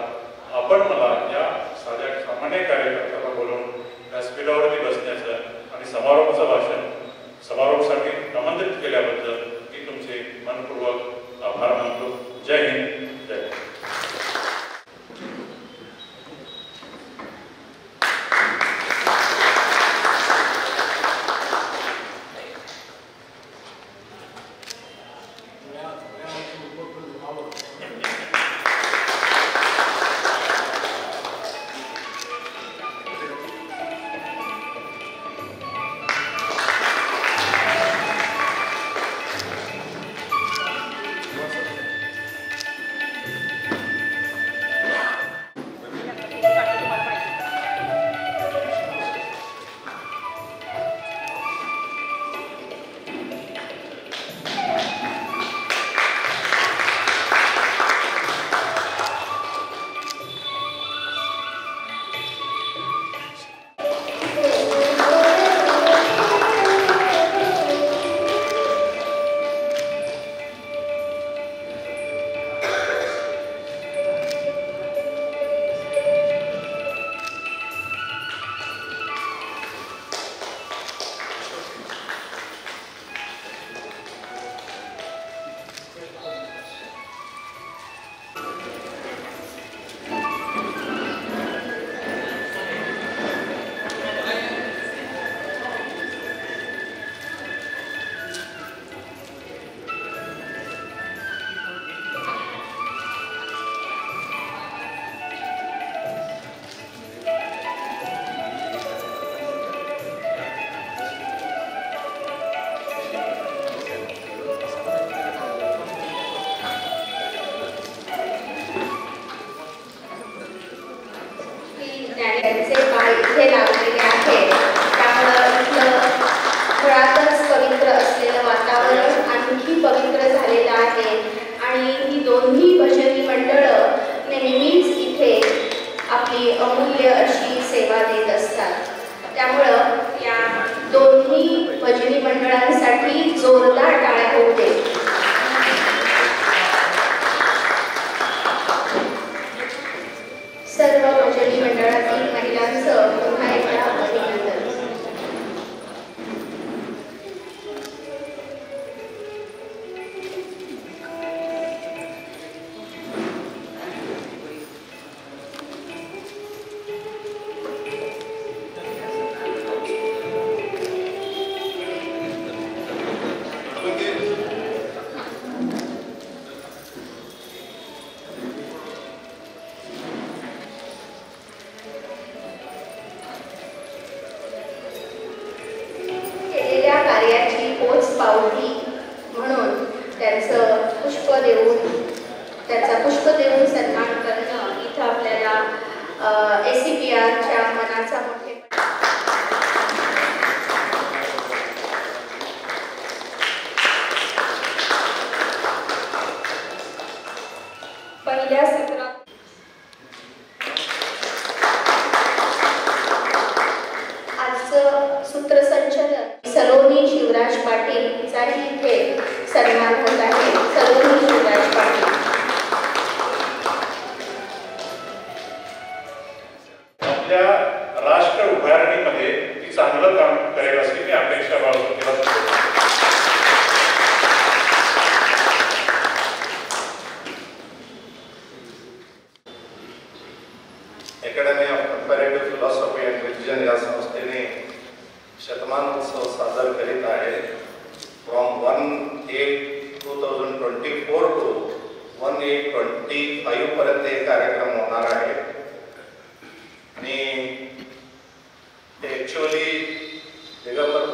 S4: आपण मला या साध्या सामान्य कार्यकर्त्याला बोलवून व्यासपीठावरती बसण्याचं आणि समारोपाचं भाषण समारोपासाठी आमंत्रित केल्याबद्दल मी तुमचे मनपूर्वक आभार मानतो. जय हिंद, जय हिंद.
S5: दोन्ही भजनी मंडळांसाठी जोरदार टाळ्या होऊ दे. सर्व भजनी मंडळातील महिलांचं पुन्हा एकदा अभिनंदन. त्यांचा पुष्प देऊन सन्मान करणं इथं आपल्याला ACPRच्या मनाचा मोठे
S2: पहिल्या सत्रात
S5: आजचं सूत्रसंचालन सलोनी शिवराज पाटील यांचाही इथे सन्मान होत आहे. सलोनी शिवराज पाटील.
S4: आपल्या राष्ट्र उभारणीमध्ये ती चांगलं काम करेल अशी मी अपेक्षा बाळगून
S6: academy of comparative philosophy and religion या संस्थेने शतमान उत्सव साजर करीत आहे. फ्रॉम 1/8/2024 टू 1/8/25 पर्यंत हे कार्यक्रम होणार आहे. आणि ॲक्च्युअली दिगंबर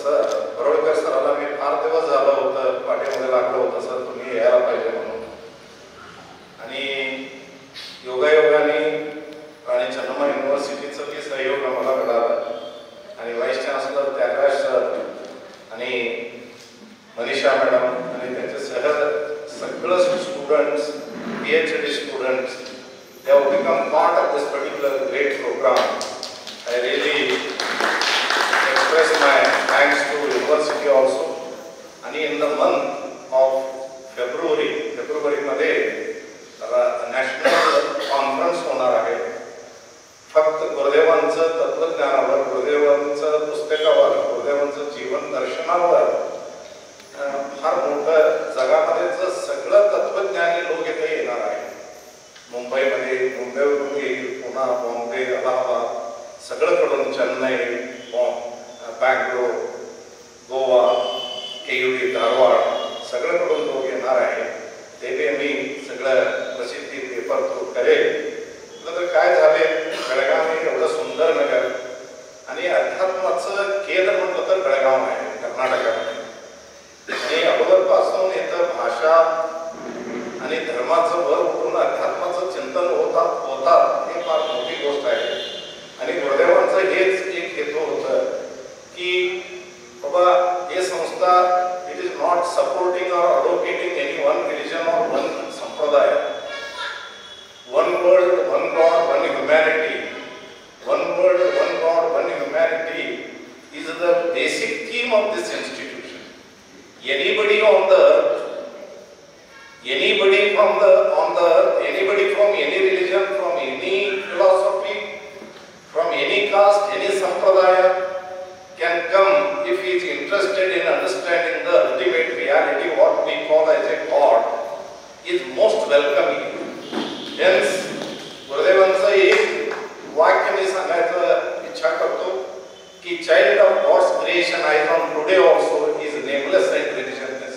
S6: सर परोळकर सराला मी फार दिवस झालं होतं पाठीमध्ये लागलं होतं, सर तुम्ही यायला पाहिजे म्हणून. आणि योगायोगाने आणि चन्नम्मा युनिव्हर्सिटीचं ते सहयोग आम्हाला मिळालं. आणि व्हाईस चान्सलर त्यागराज सर आणि मनीषा मॅडम आणि त्यांच्यासह सगळं students, PhD students, they have become part of this particular great program. I really express my thanks to university also. आणि in the month of February मध्ये नॅशनल कॉन्फरन्स होणार आहे. फक्त गुरुदेवांचं तत्वज्ञानावर, गुरुदेवांचं पुस्तकावर, गुरुदेवांचं जीवन दर्शनावर फार मोठं जगामध्येच सगळं तत्वज्ञानी लोक इथे येणार आहे. मुंबईवरून येईल, पुन्हा बॉम्बे, अलाहाबाद, सगळीकडून चेन्नई, बँगलोर, गोवा, केयुडी, धारवाड सगळीकडून लोक येणार आहे. ते बी मी सगळं प्रसिद्धी पेपर थ्रू करेल. तर काय झाले, बेळगाव हे एवढं सुंदर नगर आणि अध्यात्माचं केंद्र म्हटलं तर बेळगाव आहे कर्नाटकामध्ये. आणि अगोदरपासून इथं भाषा आणि धर्माचं वर उठून अध्यात्माचं चिंतन होतात हे फार मोठी गोष्ट आहे. आणि गुरुदेवांचं हेच एक हेतू होतं की बाबा हे संस्था इट इज नॉट सपोर्टिंग और अडव्होकेटिंग एनी वन रिलिजन और वन संप्रदाय. One world, one God, one humanity. One world, one God, one humanity is the basic theme of this institution. Anybody on the earth, anybody from any religion, from any philosophy, from any caste, any sampradaya can come if he is interested in understanding the ultimate reality, what we call as a God, is most welcoming. Hence, गुरुदेवांचं एक वाक्य मी सांगायचं इच्छा करतो की child of god's creation I from today also is nameless and religionless.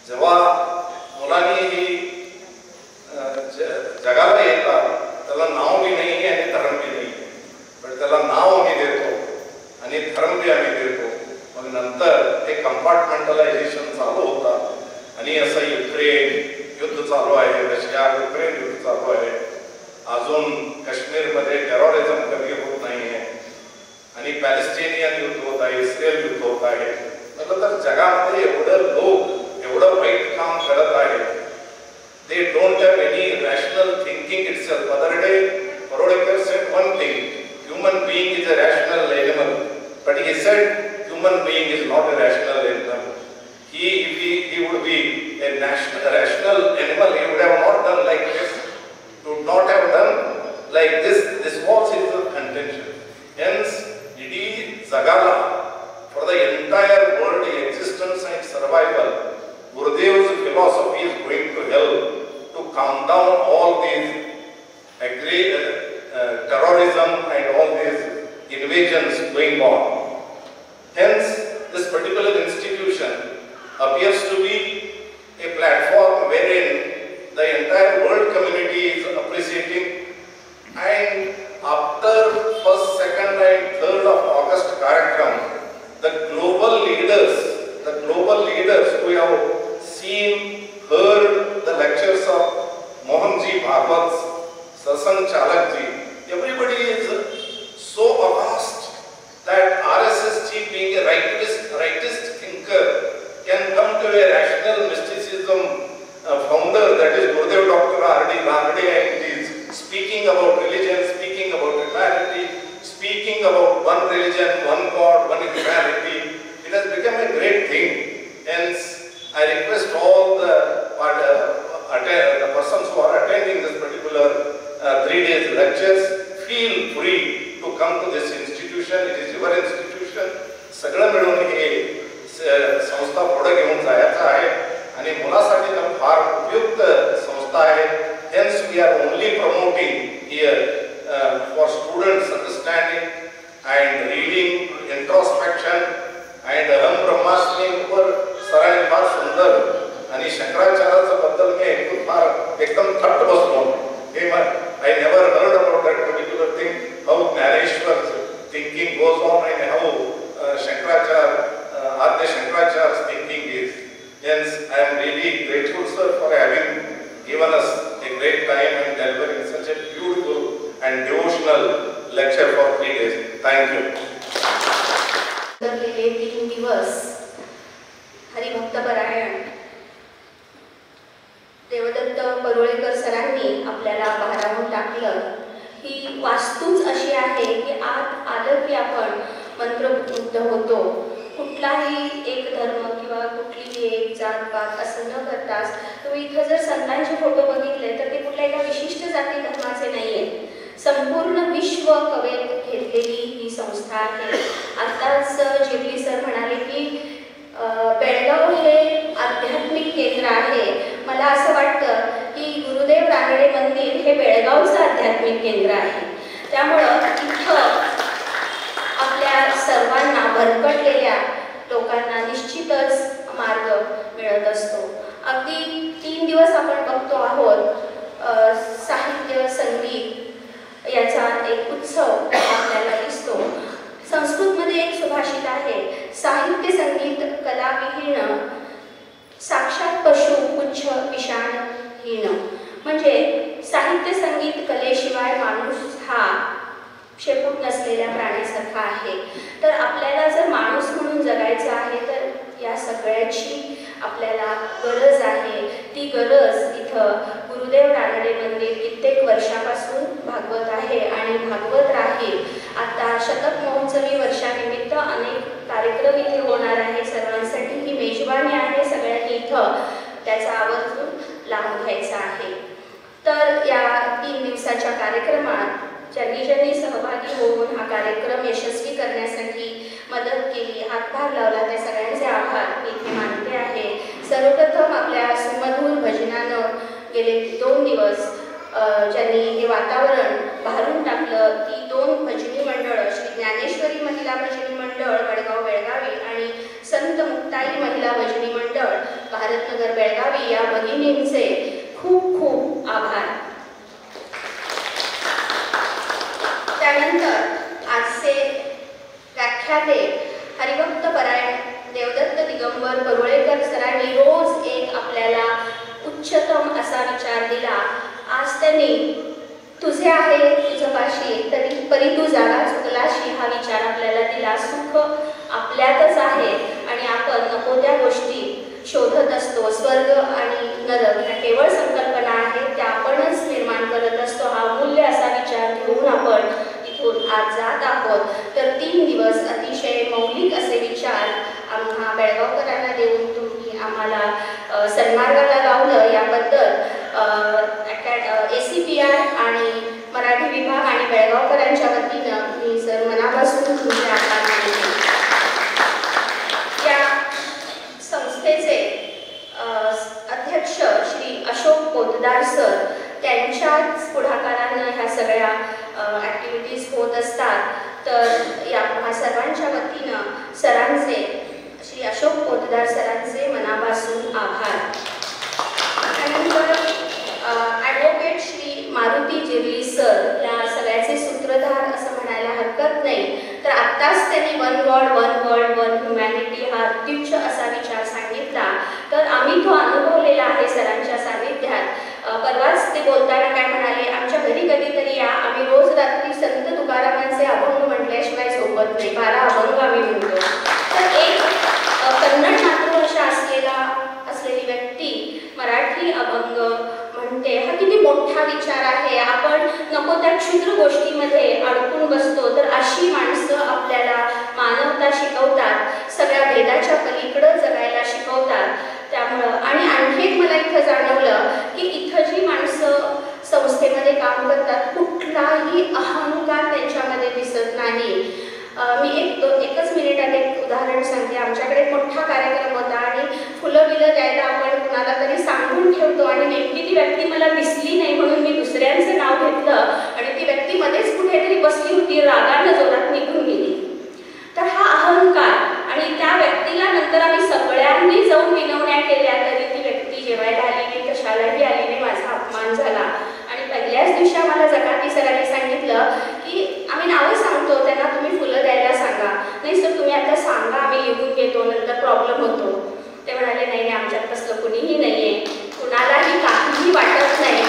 S6: जेव्हा मुलांनी ही जगाला येतात त्याला नाव बी नाही आणि धर्म बी नाही, पण त्याला नाव आम्ही देतो आणि धर्म बी आम्ही देतो. मग नंतर ते कंपार्टमेंटलायझेशन चालू होतात आणि असं युद्ध चालू आहे, रशिया युक्रेन युद्ध चालू आहे, अजून काश्मीरमध्ये टेररिझम कमी होत नाही आहे आणि पॅलेस्टिनियन युद्ध होत आहे, इस्रायल युद्ध होत आहे. म्हटलं तर जगामध्ये एवढं लोक एवढं वाईट काम करत आहेत. They don't have any rational thinking itself. Other day Parolekar said one thing, human being is a rational animal he said human being is not a rational animal. If he would be a rational animal, he would have not done like this. He would not have done like this. This was his contention. Hence, Idi Zagala, for the entire world existence and survival, Gurudev's philosophy is going to help to calm down all these terrorism and all these invasions going on. Hence, this particular institution appears to be a platform wherein the entire world community is appreciating, and after 1st, 2nd and 3rd of August Karyakram, the global leaders who have seen, heard the lectures of Mohanji Bhagwat, Satsang Chalakji, everybody is so aghast that RSSG, being a rightist thinker, can come to a rational mysticism founder, that is Gurudev Dr. R.D. Rangade, and is speaking about religion, speaking about humanity, speaking about one religion, one God, one humanity. It has become a great thing. Hence, I request all the persons who are attending this particular 3 days lectures, feel free to come to this institution. It is your institution. सगळं मिळून हे संस्था पुढे घेऊन जायचं आहे आणि मुलासाठी तर फार उपयुक्त संस्था आहे. Hence we are only promoting here for students understanding and reading, introspection and Aham Brahmasmi ऊपर सरांनी फार सुंदर आणि शंकराचार्याच्या बद्दल मी ऐकून फार एकदम थट्ट बसलो. I never heard about that particular thing, how Gnaneshwar's thinking goes on and how Adya Shankaracharya's thinking is. Hence, I am really grateful, sir, for having given us a great time and delivering such a beautiful and devotional lecture for 3 days. Thank you.
S5: गेले 3 दिवस हरिभक्तपरायण देवदत्त परुळेकर सरांनी आपल्याला भारावून टाकलं. ही वास्तूच अशी आहे की आत आलं की आपण मंत्रमुग्ध होतो. कुठलाही एक धर्म किंवा कुठलीही एक जातपात असं न करताच तुम्ही इथं जर संतांचे फोटो बघितले तर ते कुठल्या एका विशिष्ट जाती धर्माचे नाही आहेत. संपूर्ण विश्व कवेत घेतलेली ही संस्था आहे. आत्ताच जिवली सर म्हणाले की बेळगाव हे आध्यात्मिक केंद्र आहे. मला असं वाटतं की गुरुदेव रानडे मंदिर हे बेळगावचं आध्यात्मिक केंद्र आहे. त्यामुळं इथं आपल्या सर्वांना भरकटलेल्या लोकांना निश्चितच मार्ग मिळत असतो. अगदी 3 दिवस आपण बघतो आहोत साहित्य संगीत याचा एक उत्सव आपल्याला दिसतो. संस्कृतमध्ये एक सुभाषित आहे, साहित्य संगीत कलाविहीन साक्षात पशु पुच्छ विषाणहीन. म्हणजे साहित्य संगीत कलेशिवाय माणूस हा शेपूट नसलेल्या प्राण्यासारखा आहे. तर आपल्याला जर माणूस म्हणून जगायचं आहे तर या सगळ्याची आपल्याला गरज आहे. ती गरज इथं गुरुदेव रानडे मंदिर कित्येक वर्षापासून भागवत आहे आणि भागवत राहील. आता शतक महोत्सवी वर्षानिमित्त अनेक कार्यक्रम इथे होणार आहे. सर्वांसाठी ही मेजवानी आहे. सगळ्यांनी इथं त्याचा आवर्जून लाभ घ्यायचा आहे. तर या 3 दिवसाच्या कार्यक्रमात ज्यांनी सहभागी होऊन हा कार्यक्रम यशस्वी करण्यासाठी मदत केली, हातभार लावला, त्या सगळ्यांचे आभार मी इथे मानते आहे. सर्वप्रथम आपल्या सुमधुर भजनानं गेले 2 दिवस ज्यांनी हे वातावरण भारून टाकलं, ती 2 भजनी मंडळं, श्री ज्ञानेश्वरी महिला भजनी मंडळ वडगाव बेळगावी आणि संत मुक्ताई महिला भजनी मंडळ भारतनगर बेळगावी या भगिनींचे खूप खूप आभार. त्यानंतर आजचे व्याख्याते हरिभक्तपरायण देवदत्त दिगंबर परुळेकर सरांनी रोज एक आपल्याला उच्चतम असा विचार दिला. आज त्यांनी तुझे आहे तुझपाशी तरी परी तू जागा चुकलाशी हा विचार आपल्याला दिला. सुख आपल्यातच आहे आणि आपण नको त्या गोष्टी शोधत असतो. स्वर्ग आणि नरक ह्या केवळ संकल्पना आहेत, त्या आपणच निर्माण करत असतो. हा मूल्य असा विचार घेऊन आपण इथून आज जात आहोत. तर 3 दिवस अतिशय सन्मार्गाला लावलं याबद्दल ACPR आणि मराठी विभाग आणि बेळगावकरांच्या वतीनं मी सर मनापासून तुमचे आभार मानते. या संस्थेचे अध्यक्ष श्री अशोक पोतदार सर, त्यांच्याच पुढाकारानं ह्या सगळ्या ॲक्टिव्हिटीज होत असतात. तर या सर्वांच्या वतीनं सरांचे, श्री अशोक पोतदार सरांचे मनापासून आभार. त्यानंतर ॲडव्होकेट श्री मारुती जिर्ली सर, या सगळ्याचे सूत्रधार असं म्हणायला हरकत नाही. तर आत्ताच त्यांनी one God one world one humanity हा अत्युच्च असा विचार सांगितला. तर आम्ही तो अनुभवलेला आहे सरांच्या सानिध्यात. परवाच ते बोलताना काय म्हणाले, आमच्या घरी कधीतरी या, आम्ही रोज रात्री संत तुकारामांचे अभंग म्हटल्याशिवाय झोपत नाही, 12 अभंग आम्ही म्हणतो. तर एक कन्नड मातृभाषा असलेली व्यक्ती मराठी अभंग म्हणते, हा किती मोठा विचार आहे. आपण नको त्या क्षुद्र गोष्टीमध्ये अडकून बसतो. तर अशी माणसं आपल्याला मानवता शिकवतात, सगळ्या भेदाच्या पलीकडं जगायला शिकवतात. त्यामुळं आणि आणखी एक मला इथं जाणवलं की इथं जी माणसं संस्थेमध्ये काम करतात, कुठलाही अहंकार त्यांच्यामध्ये दिसत नाही. मी एकच मिनिटात एक उदाहरण सांगते. आमच्याकडे मोठा कार्यक्रम होता आणि फुलं बिलं द्यायला आपण कुणाला तरी सांगून ठेवतो आणि नेमकी ती व्यक्ती मला दिसली नाही म्हणून मी दुसऱ्यांचं नाव घेतलं आणि ती व्यक्ती मध्येच कुठेतरी बसली होती, रागानं जोरात निघून गेली. तर हा अहंकार आणि त्या व्यक्तीला नंतर आम्ही सगळ्यांनी जाऊन विनवण्या केल्या तरी ती व्यक्ती जेवायला आली नाही, कशालाही आली नाही, माझा अपमान झाला. आणि पहिल्याच दिवशी आम्हाला जकाती सरांनी सांगितलं की आम्ही नावं सांगतो, त्यांना तुम्ही फुलं द्यायला सांगा. नाही सर तुम्ही आता सांगा, आम्ही लिहून घेतो, नंतर प्रॉब्लेम होतो. ते म्हणाले नाही नाही, आमच्यात तसलं कुणीही नाही आहे, कुणालाही काहीही वाटत नाही.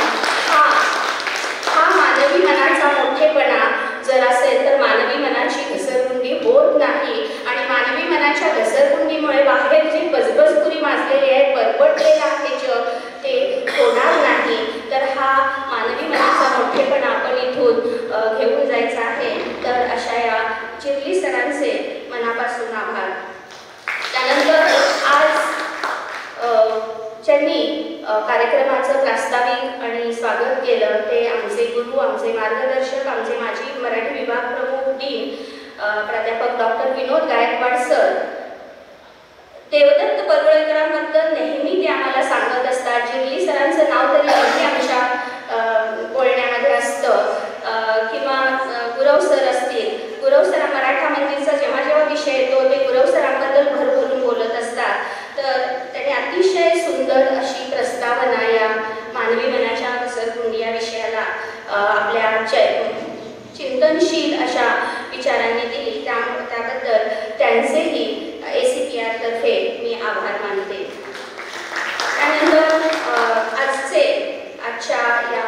S5: हा मानवी मनाचा मोठेपणा जर असेल तर मानवी मनाची घसरगुंडी होत नाही. आणि मानवी मनाच्या घसरगुंडीमुळे बाहेर जी बजबजपुरी माजलेली आहे, परपटलेलं आहे जग, ते होणार नाही. तर हा मानवी मनाचा मोठेपणा आपण इथून घेऊन जायचा आहे. तर अशा या जिर्ली सरांचे मनापासून आभार. त्यानंतर आज ज्यांनी कार्यक्रमाचं प्रास्ताविक आणि स्वागत केलं ते आमचे गुरु, आमचे मार्गदर्शक, आमचे माजी मराठी विभाग प्रमुख डीन प्राध्यापक डॉक्टर विनोद गायकवाड सर. देवदत्त परुळेकरांबद्दल नेहमी ते आम्हाला सांगत असतात. जिर्ली सरांचं नाव तरी नेहमी आमच्या बोलण्यामध्ये असतं. किंवा गुरव सर असतील, गुरव सर मराठा मंदिरचा जेव्हा जेव्हा विषय येतो ते गुरव सरांबद्दल भरभरून बोलत असतात. तर त्याने अतिशय सुंदर अशी प्रस्तावना या मानवी मनाच्या घसरगुंडी या विषयाला आपल्या चिंतनशील अशा विचारांनी दिली. त्याबद्दल त्यांचेही ACPR तर्फे मी आभार मानते. त्यानंतर आजच्या या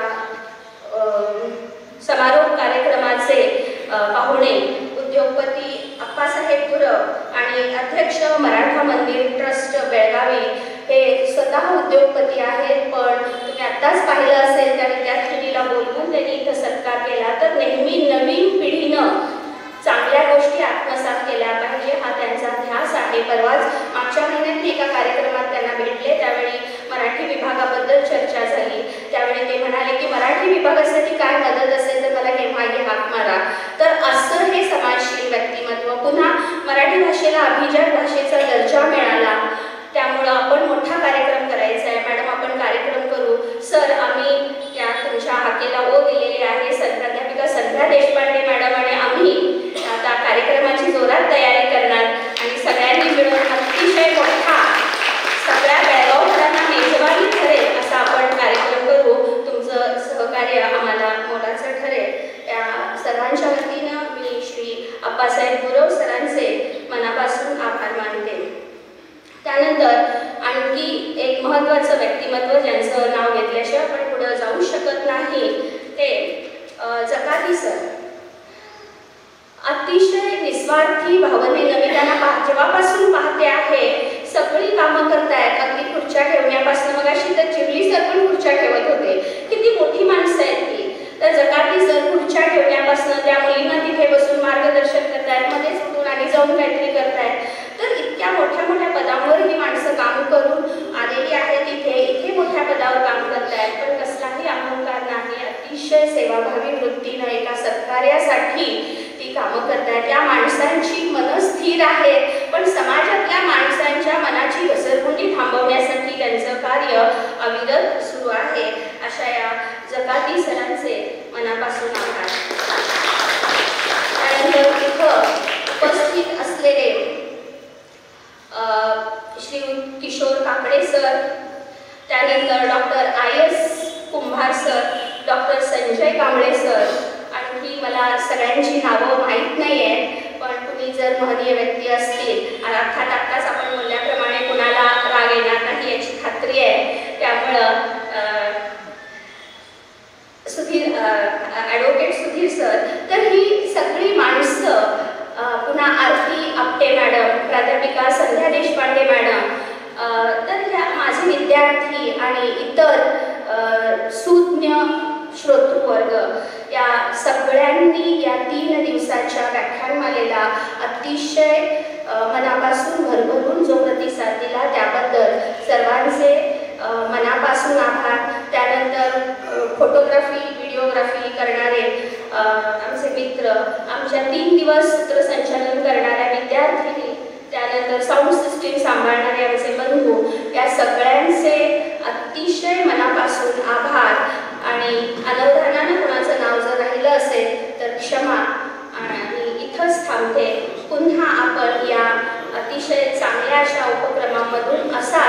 S5: समारोप कार्यक्रमाचे पाहुणे उद्योगपती अप्पासाहेब गुरव आणि अध्यक्ष मराठा मंदिर ट्रस्ट बेळगावी हे स्वतः उद्योगपती आहेत. पण तुम्ही आत्ताच पाहिलं असेल त्या विद्यार्थिनीला बोलवून त्यांनी इथं सत्कार केला. तर नेहमी नवीन पिढीनं चांगल्या गोष्टी आत्मसात केल्या पाहिजे हा त्यांचा ध्यास आहे. परवाच मागच्या महिन्यात एका कार्यक्रमात त्यांना भेटले, त्यावेळी मराठी विभागाबद्दल चर्चा झाली. त्यावेळी ते म्हणाले की मराठी विभागासाठी काय मदत असेल तर मला केव्हाही हाक मारा. तर असं हे समाजशील व्यक्तिमत्व. पुन्हा मराठी भाषेला अभिजात भाषेचा दर्जा मिळाला, त्यामुळं आपण मोठा कार्यक्रम करायचा आहे. मॅडम आपण कार्यक्रम करू. सर आम्ही त्या तुमच्या हाकेला ओ दिलेली आहे. प्राध्यापिका संध्या देशपांडे मॅडम आणि आम्ही आता कार्यक्रमाची जोरात तयारी करणार आणि सगळ्यांनी मिळून अतिशय मोठा सगळ्या बेळगावकरांना मेजवानी ठरेल असा आपण कार्यक्रम करू. तुमचं सहकार्य आम्हाला मोलाचं ठरेल. या सर्वांच्या वतीनं मी श्री अप्पासाहेब गुरव सरांचे मनापासून आभार मानते. त्यानंतर आणखी एक महत्त्वाचं व्यक्तिमत्व ज्यांचं नाव घेतल्याशिवाय आपण पुढे जाऊ शकत नाही ते जकाती सर. अतिशय निस्वार्थी भावनेनं मी त्यांना जेव्हापासून पाहते आहे सगळी कामं करतायत. अगदी खुर्च्या ठेवण्यापासून, मग अशी तर जिर्ली सर पण खुर्च्या ठेवत होते. किती मोठी माणसं आहेत ती. तर जकाती सर खुर्च्या ठेवण्यापासून त्या मुलींना तिथे बसून मार्गदर्शन करतायत, मध्येच उठून आणि जाऊन काहीतरी करतायत. तर इतक्या मोठ्या मोठ्या पदांवर ही माणसं काम करून आलेली आहे तिथे इथे मोठ्या पदावर काम करतायत, पण कसलाही अहंकार नाही, अतिशय सेवाभावी वृत्तीनं एका सत्कार्यासाठी ती कामं करतायत. या माणसांची मन स्थिर आहे, पण समाजातल्या माणसांच्या मनाची घसरगुंडी थांबवण्यासाठी त्यांचं कार्य अविरत सुरू आहे. अशा या जकाती सरांचे मनापासून आभार. त्यानंतर इथं उपस्थित असलेले श्री किशोर काकडे सर, त्यानंतर doctor IS Kumbhar sir, doctor Sanjay Kamble sir, आणखी मला सगळ्यांची नावं माहीत नाही आहेत, पण कुणी जर महनीय व्यक्ती असतील, अर्थात आत्ताच आपण बोलल्याप्रमाणे कुणाला राग येणार नाही याची खात्री आहे. त्यामुळं ॲडव्होकेट सुधीर सर, तर ही सगळी माणसं, पुन्हा आरती आपटे मॅडम, प्राध्यापिका संध्या देशपांडे मॅडम, तर ह्या माझे विद्यार्थी आणि इतर सुज्ञ श्रोतृवर्ग, या सगळ्यांनी या 3 दिवसाच्या व्याख्यानमालेला अतिशय मनापासून भरभरून जो प्रतिसाद दिला त्याबद्दल सर्वांचे मनापासून आभार. त्यानंतर फोटोग्राफी, व्हिडिओग्राफी करणारे आमचे मित्र, आमच्या 3 दिवस सूत्रसंचालन करणाऱ्या विद्यार्थिनी, त्यानंतर साऊंड सिस्टीम सांभाळणारे आमचे बंधू, या सगळ्यांचे अतिशय मनापासून आभार. आणि अनवधानानं कोणाचं नाव जर राहिलं असेल तर क्षमा. आणि इथंच थांबते. पुन्हा आपण या अतिशय चांगल्या अशा उपक्रमांमधून असा